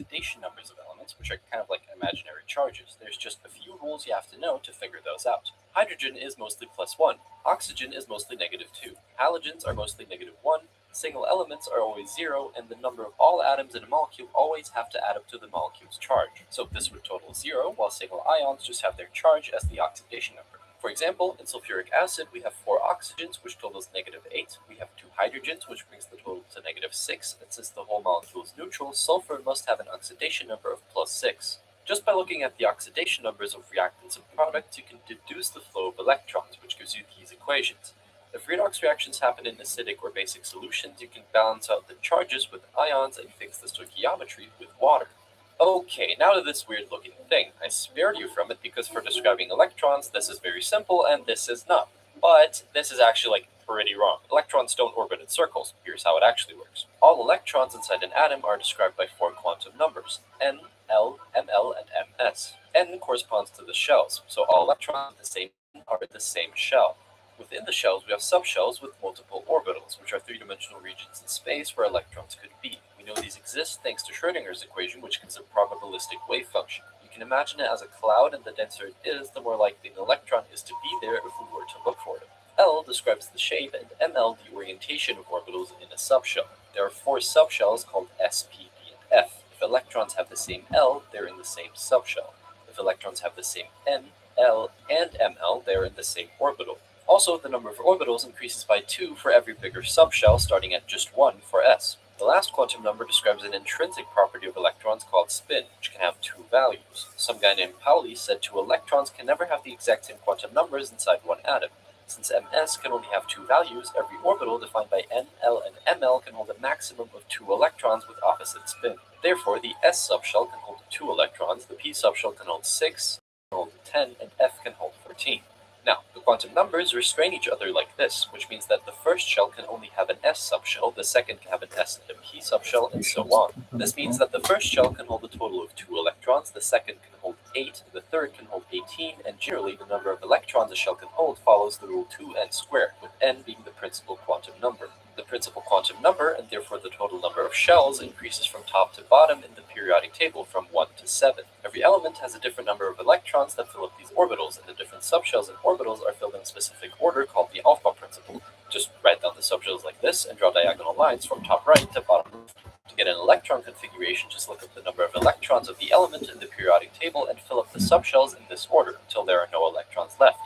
Oxidation numbers of elements, which are kind of like imaginary charges. There's just a few rules you have to know to figure those out. Hydrogen is mostly +1. Oxygen is mostly -2. Halogens are mostly -1. Single elements are always 0, and the number of all atoms in a molecule always have to add up to the molecule's charge. So this would total 0, while single ions just have their charge as the oxidation number. For example, in sulfuric acid, we have 4 oxygens, which totals -8. We have 2 hydrogens, which brings the total to -6. And since the whole molecule is neutral, sulfur must have an oxidation number of +6. Just by looking at the oxidation numbers of reactants and products, you can deduce the flow of electrons, which gives you these equations. If redox reactions happen in acidic or basic solutions, you can balance out the charges with ions and fix the stoichiometry with water. Okay, now to this weird looking thing. I spared you from it because for describing electrons, this is very simple and this is not. But this is actually pretty wrong. Electrons don't orbit in circles. Here's how it actually works. All electrons inside an atom are described by 4 quantum numbers: n, l, ml, and ms. N corresponds to the shells, so all electrons in the same n are in the same shell. Within the shells, we have subshells with multiple orbitals, which are 3-dimensional regions in space where electrons could be. We know these exist thanks to Schrödinger's equation, which gives a probabilistic wave function. You can imagine it as a cloud, and the denser it is, the more likely an electron is to be there if we were to look for it. L describes the shape, and ML the orientation of orbitals in a subshell. There are 4 subshells called S, P, D, and F. If electrons have the same L, they're in the same subshell. If electrons have the same N, L, and ML, they're in the same orbital. Also, the number of orbitals increases by 2 for every bigger subshell, starting at just 1 for S. The last quantum number describes an intrinsic property of electrons called spin, which can have 2 values. Some guy named Pauli said 2 electrons can never have the exact same quantum numbers inside one atom. Since ms can only have 2 values, every orbital defined by n, l, and ml can hold a maximum of 2 electrons with opposite spin. Therefore, the s subshell can hold 2 electrons, the p subshell can hold 6, can hold 10, and f can hold 14. Now, the quantum numbers restrain each other like this, which means that the first shell can only have an s subshell, the second can have an s and a p subshell, and so on. This means that the first shell can hold a total of 2 electrons, the second can hold 8, the third can hold 18, and generally the number of electrons a shell can hold follows the rule 2n squared, with n being the principal quantum number. The principal quantum number, and therefore the total number of shells, increases from top to bottom in the periodic table from 1 to 7. Every element has a different number of electrons that fill up these orbitals, and the different subshells and orbitals are filled in a specific order called the alpha principle. Just write down the subshells like this and draw diagonal lines from top right to bottom left. To get an electron configuration, just look up the number of electrons of the element in the periodic table and fill up the subshell shells in this order until there are no electrons left.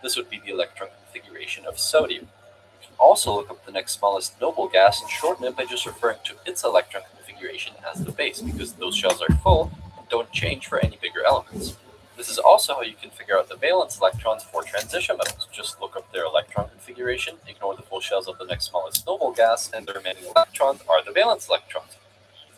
This would be the electron configuration of sodium. You can also look up the next smallest noble gas and shorten it by just referring to its electron configuration as the base, because those shells are full and don't change for any bigger elements. This is also how you can figure out the valence electrons for transition metals. Just look up their electron configuration, ignore the full shells of the next smallest noble gas, and the remaining electrons are the valence electrons.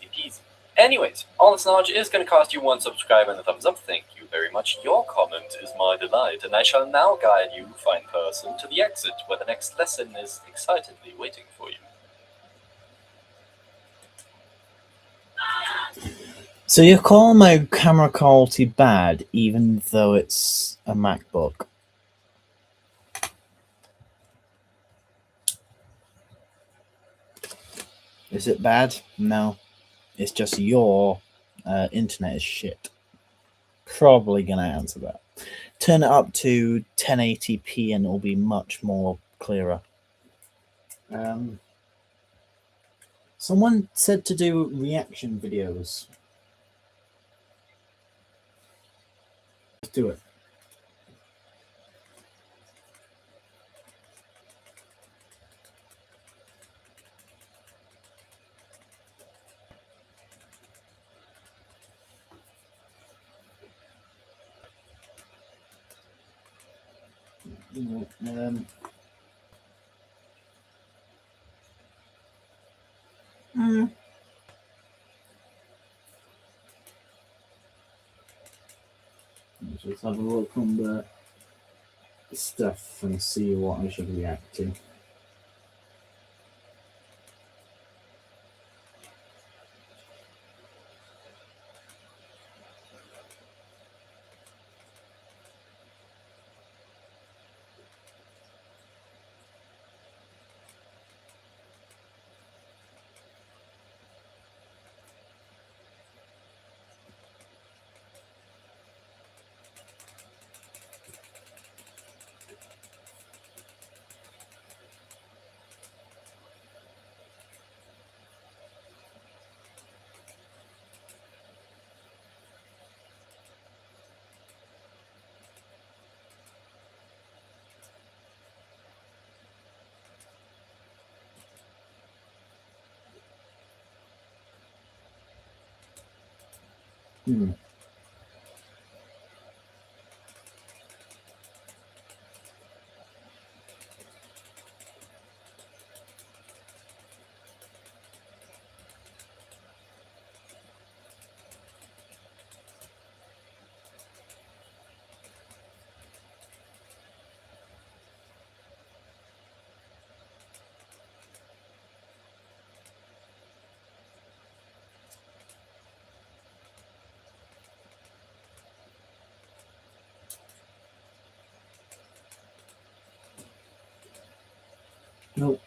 Easy peasy. Anyways, all this knowledge is going to cost you 1 subscribe and a thumbs up. Thank you very much. Your comment is my delight, and I shall now guide you, fine person, to the exit where the next lesson is excitedly waiting for you. So you call my camera quality bad, even though it's a MacBook? Is it bad? No. It's just your internet is shit. Probably gonna answer that. Turn it up to 1080p and it'll be much more clearer. Someone said to do reaction videos. Let's do it. Let's just have a look on the stuff and see what I should react to. Nope.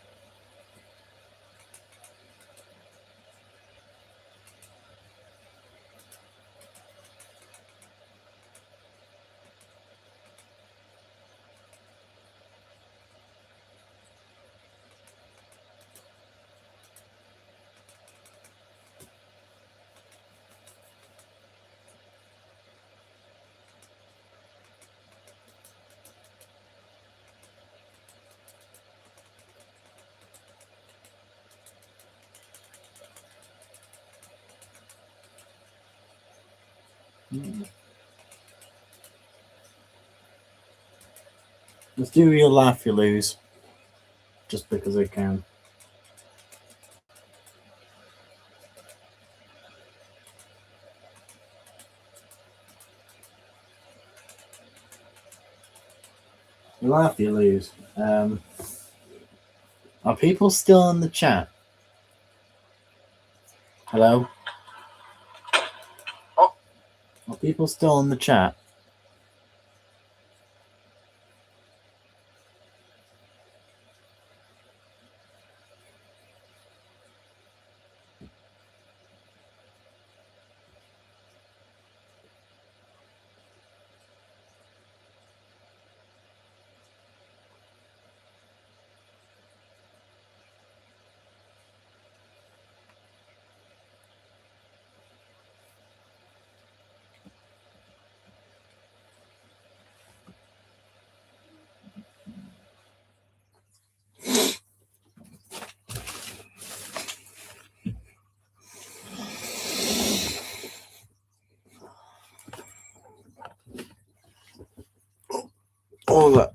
Let's do your laugh, you lose. Just because I can. You laugh, you lose. Are people still in the chat? Hello? Are people still in the chat? all that.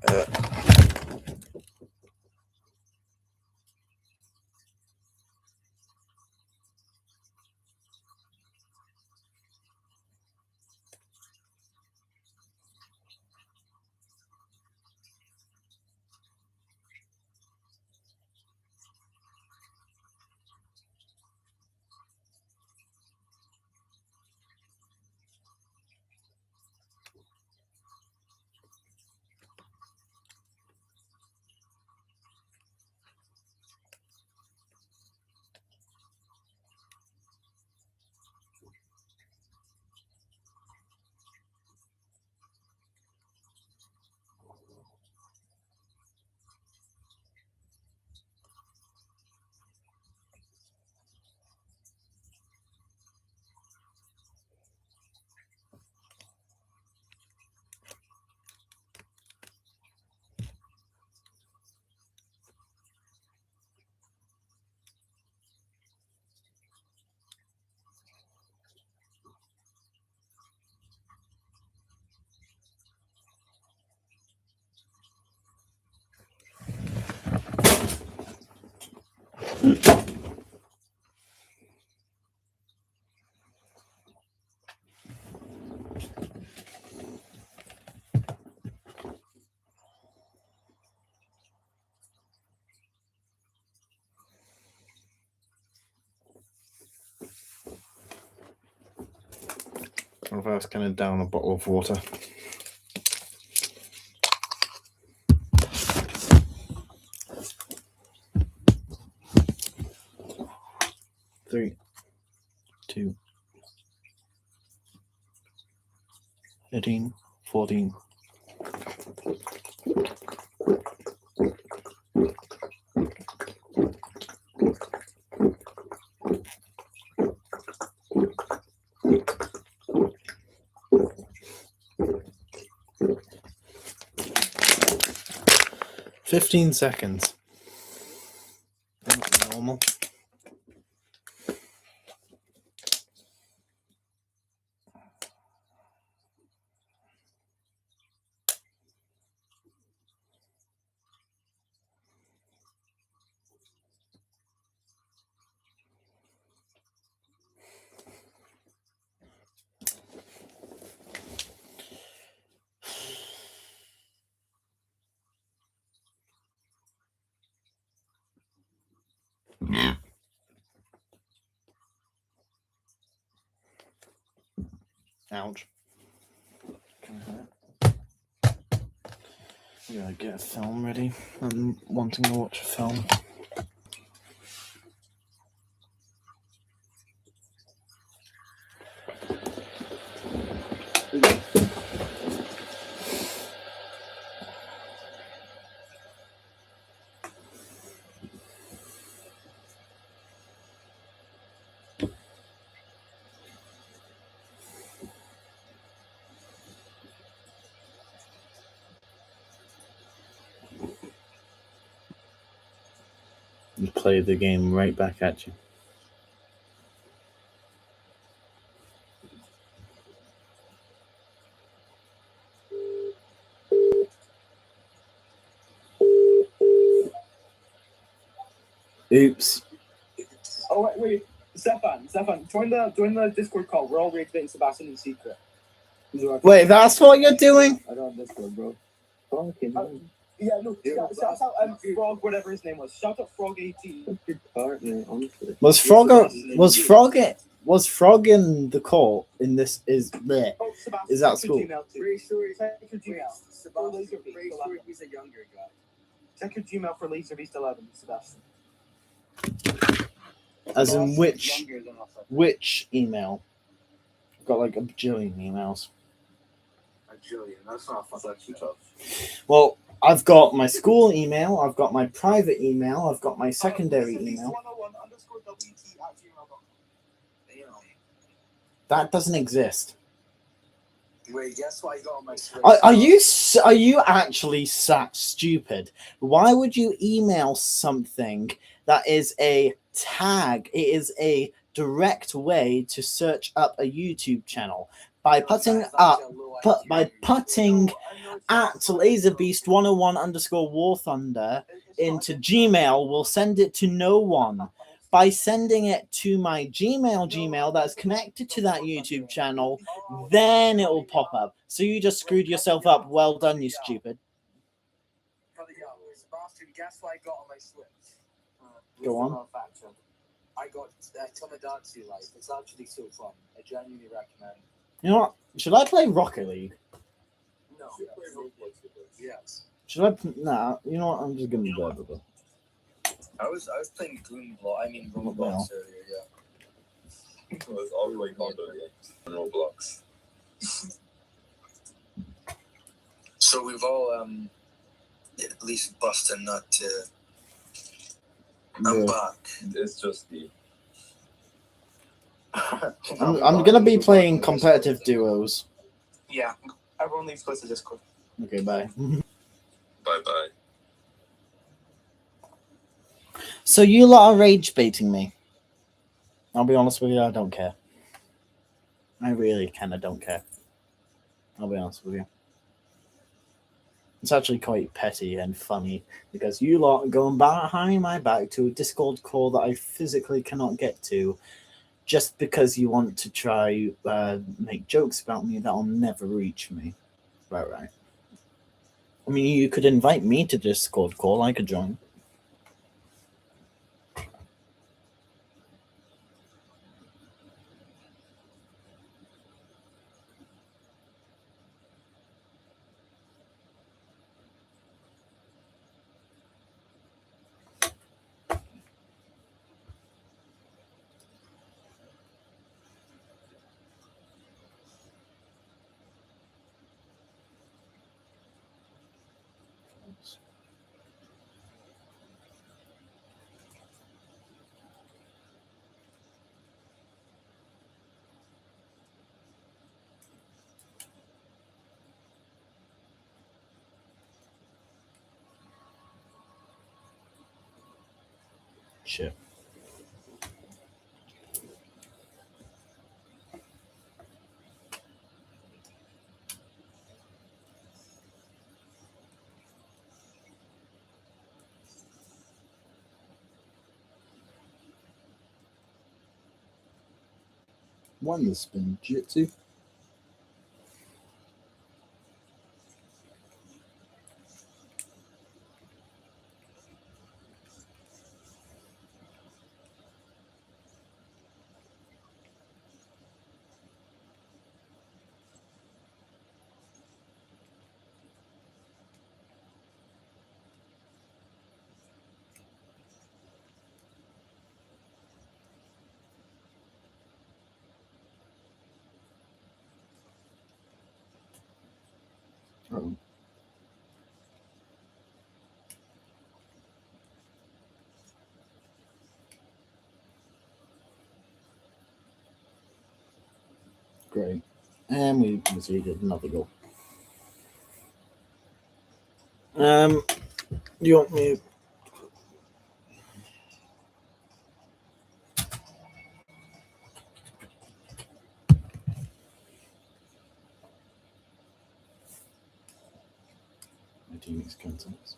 If I was kind of down a bottle of water. Three, 2, 13, 14. "15 seconds. That's normal. Ouch. Yeah, get a film ready. I'm wanting to watch a film. And play the game right back at you. Oops. Oh wait, Stefan, join the Discord call. We're all reactivating Sebastian in secret. Wait, that's what you're doing? I don't have Discord, bro. Yeah, look, shout out Frog, whatever his name was. Shout out Frog 18. Was Frog in the call in this is there? Oh, Sebastian, Is that check your school? Gmail too. Check your Gmail. Sebastian, he's a younger guy. Check your Gmail for Laser Beast 11, Sebastian. As in Sebastian's younger than us, I think. which email? I've got like a bajillion emails. A Jillian, that's not fucking tough. Well, I've got my school email, I've got my private email, I've got my secondary email. 101_WT@gmail.com. Damn. That doesn't exist. Wait, guess what I got on my Switch? Are you actually stupid? Why would you email something that is a tag? It is a direct way to search up a YouTube channel by putting at laserbeast101_War Thunder into Gmail will send it to no one. By sending it to my Gmail that's connected to that YouTube channel, then it will pop up. So you just screwed yourself up. Well done, you stupid. Sebastian, guess what I got on my Switch? Go on. I got Tomodachi Life. It's actually so fun. I genuinely recommend. You know what? Should I play Rocket League? No. Yes. Should I? Nah. You know what? I'm just gonna do that. I was playing Roblox earlier, yeah. Well, it's all the way called Roblox. So we've all at least busted a nut to. I'm back. It's just the. I'm gonna be playing competitive duos. Yeah. Everyone leaves close to Discord. Okay, bye. Bye. So you lot are rage baiting me. I'll be honest with you, I don't care. I really kind of don't care. I'll be honest with you. It's actually quite petty and funny because you lot are going behind my back to a Discord call that I physically cannot get to just because you want to try make jokes about me that'll never reach me. Right. I mean, you could invite me to Discord call. I could join. Shit. One spin jitsu. Oh. Great. And we conceded another goal. You want me? My team is consents.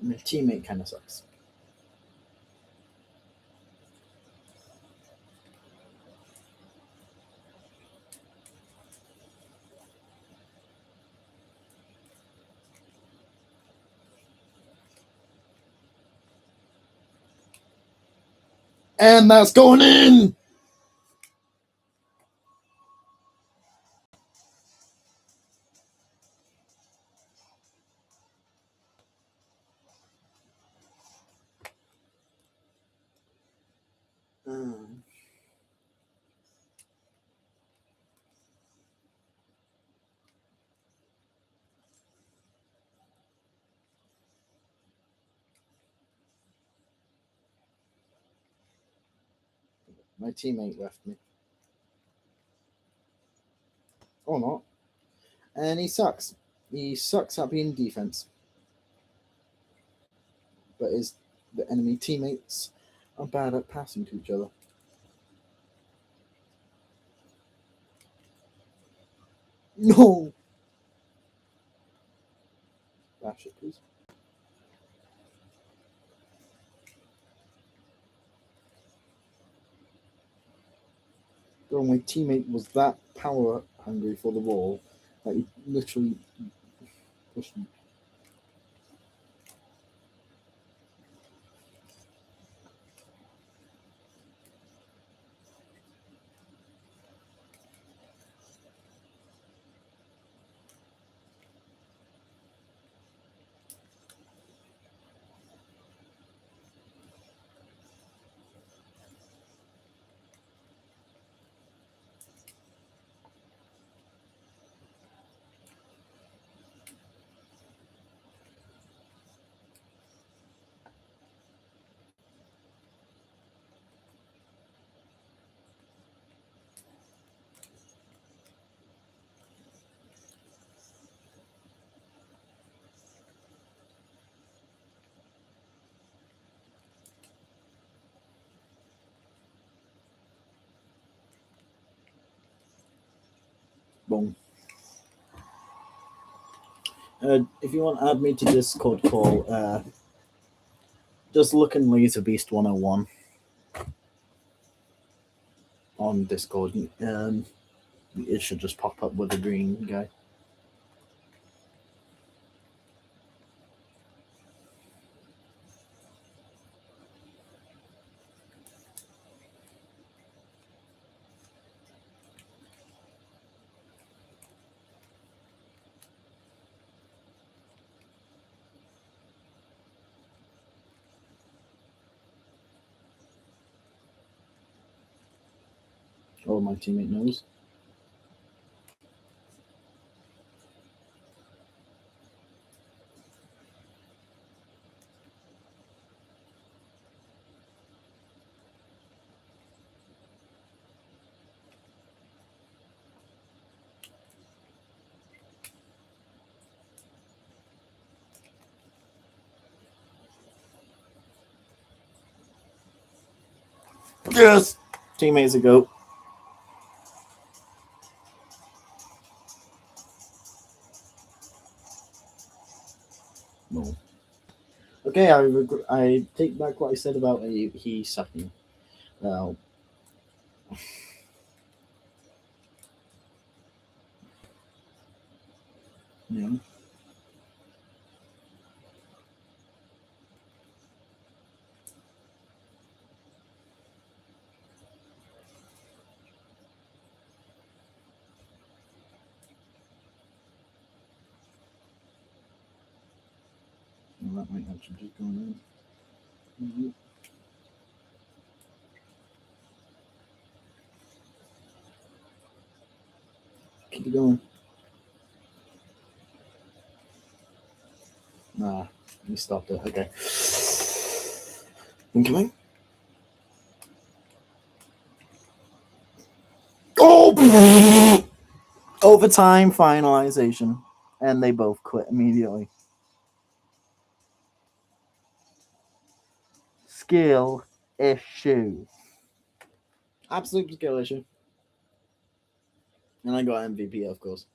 My teammate kind of sucks. And that's going in! My teammate left me. Or not. And he sucks. He sucks at being defense. But the enemy teammates are bad at passing to each other. No! Bash it, please. Bro, my teammate was that power hungry for the ball that he literally pushed me. Boom. If you want to add me to Discord call, just look in Laser Beast 101 on Discord. It should just pop up with a green guy. Oh, my teammate knows. Yes! Teammates a goat. No. Okay, I take back what I said about he sucking. Well, yeah. Well, that might actually just go on. Keep it going. Nah, you stopped it. Okay. Incoming. Oh! Overtime finalization. And they both quit immediately. Skill issue. Absolute skill issue. And I got MVP, of course.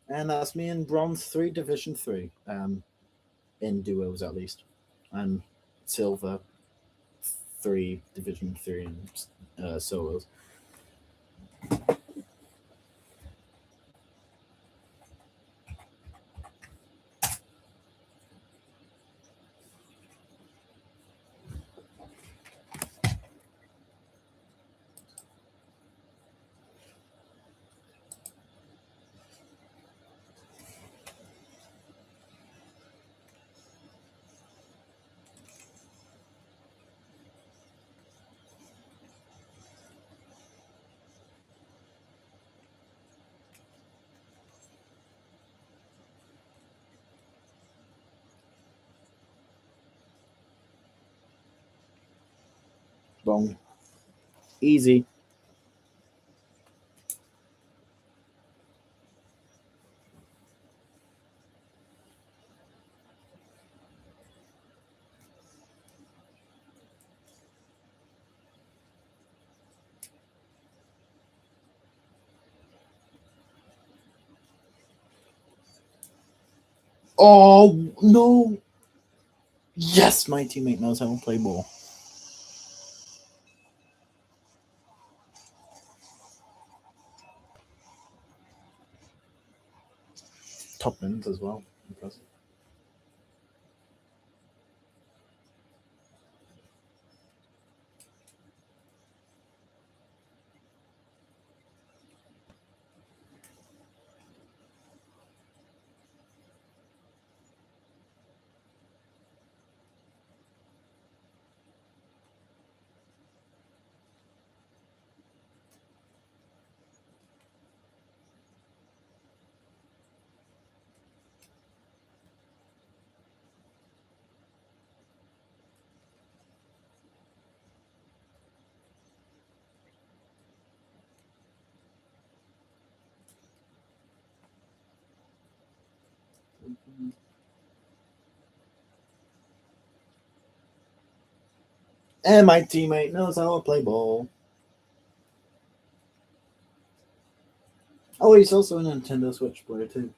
And that's me in Bronze 3, Division 3. In duos, at least. And Silver 3, Division 3 in solos. Wrong. Easy. Oh, no. Yes, my teammate knows how to play ball. Top ends as well. Impressive. And my teammate knows how to play ball. Oh, he's also a Nintendo Switch player too.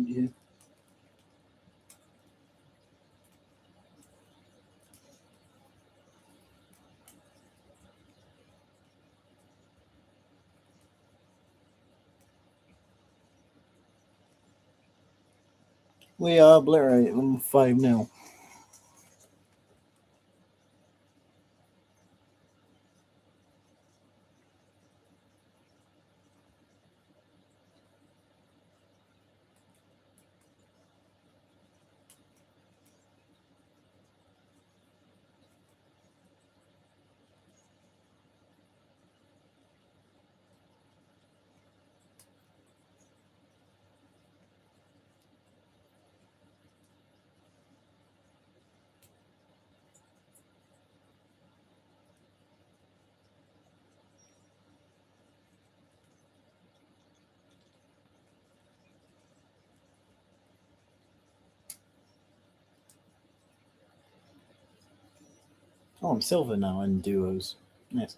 Yeah. We obliterate them 5-0. Oh, I'm silver now in duos. Yes.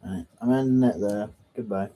Alright, I'm ending it there. Goodbye.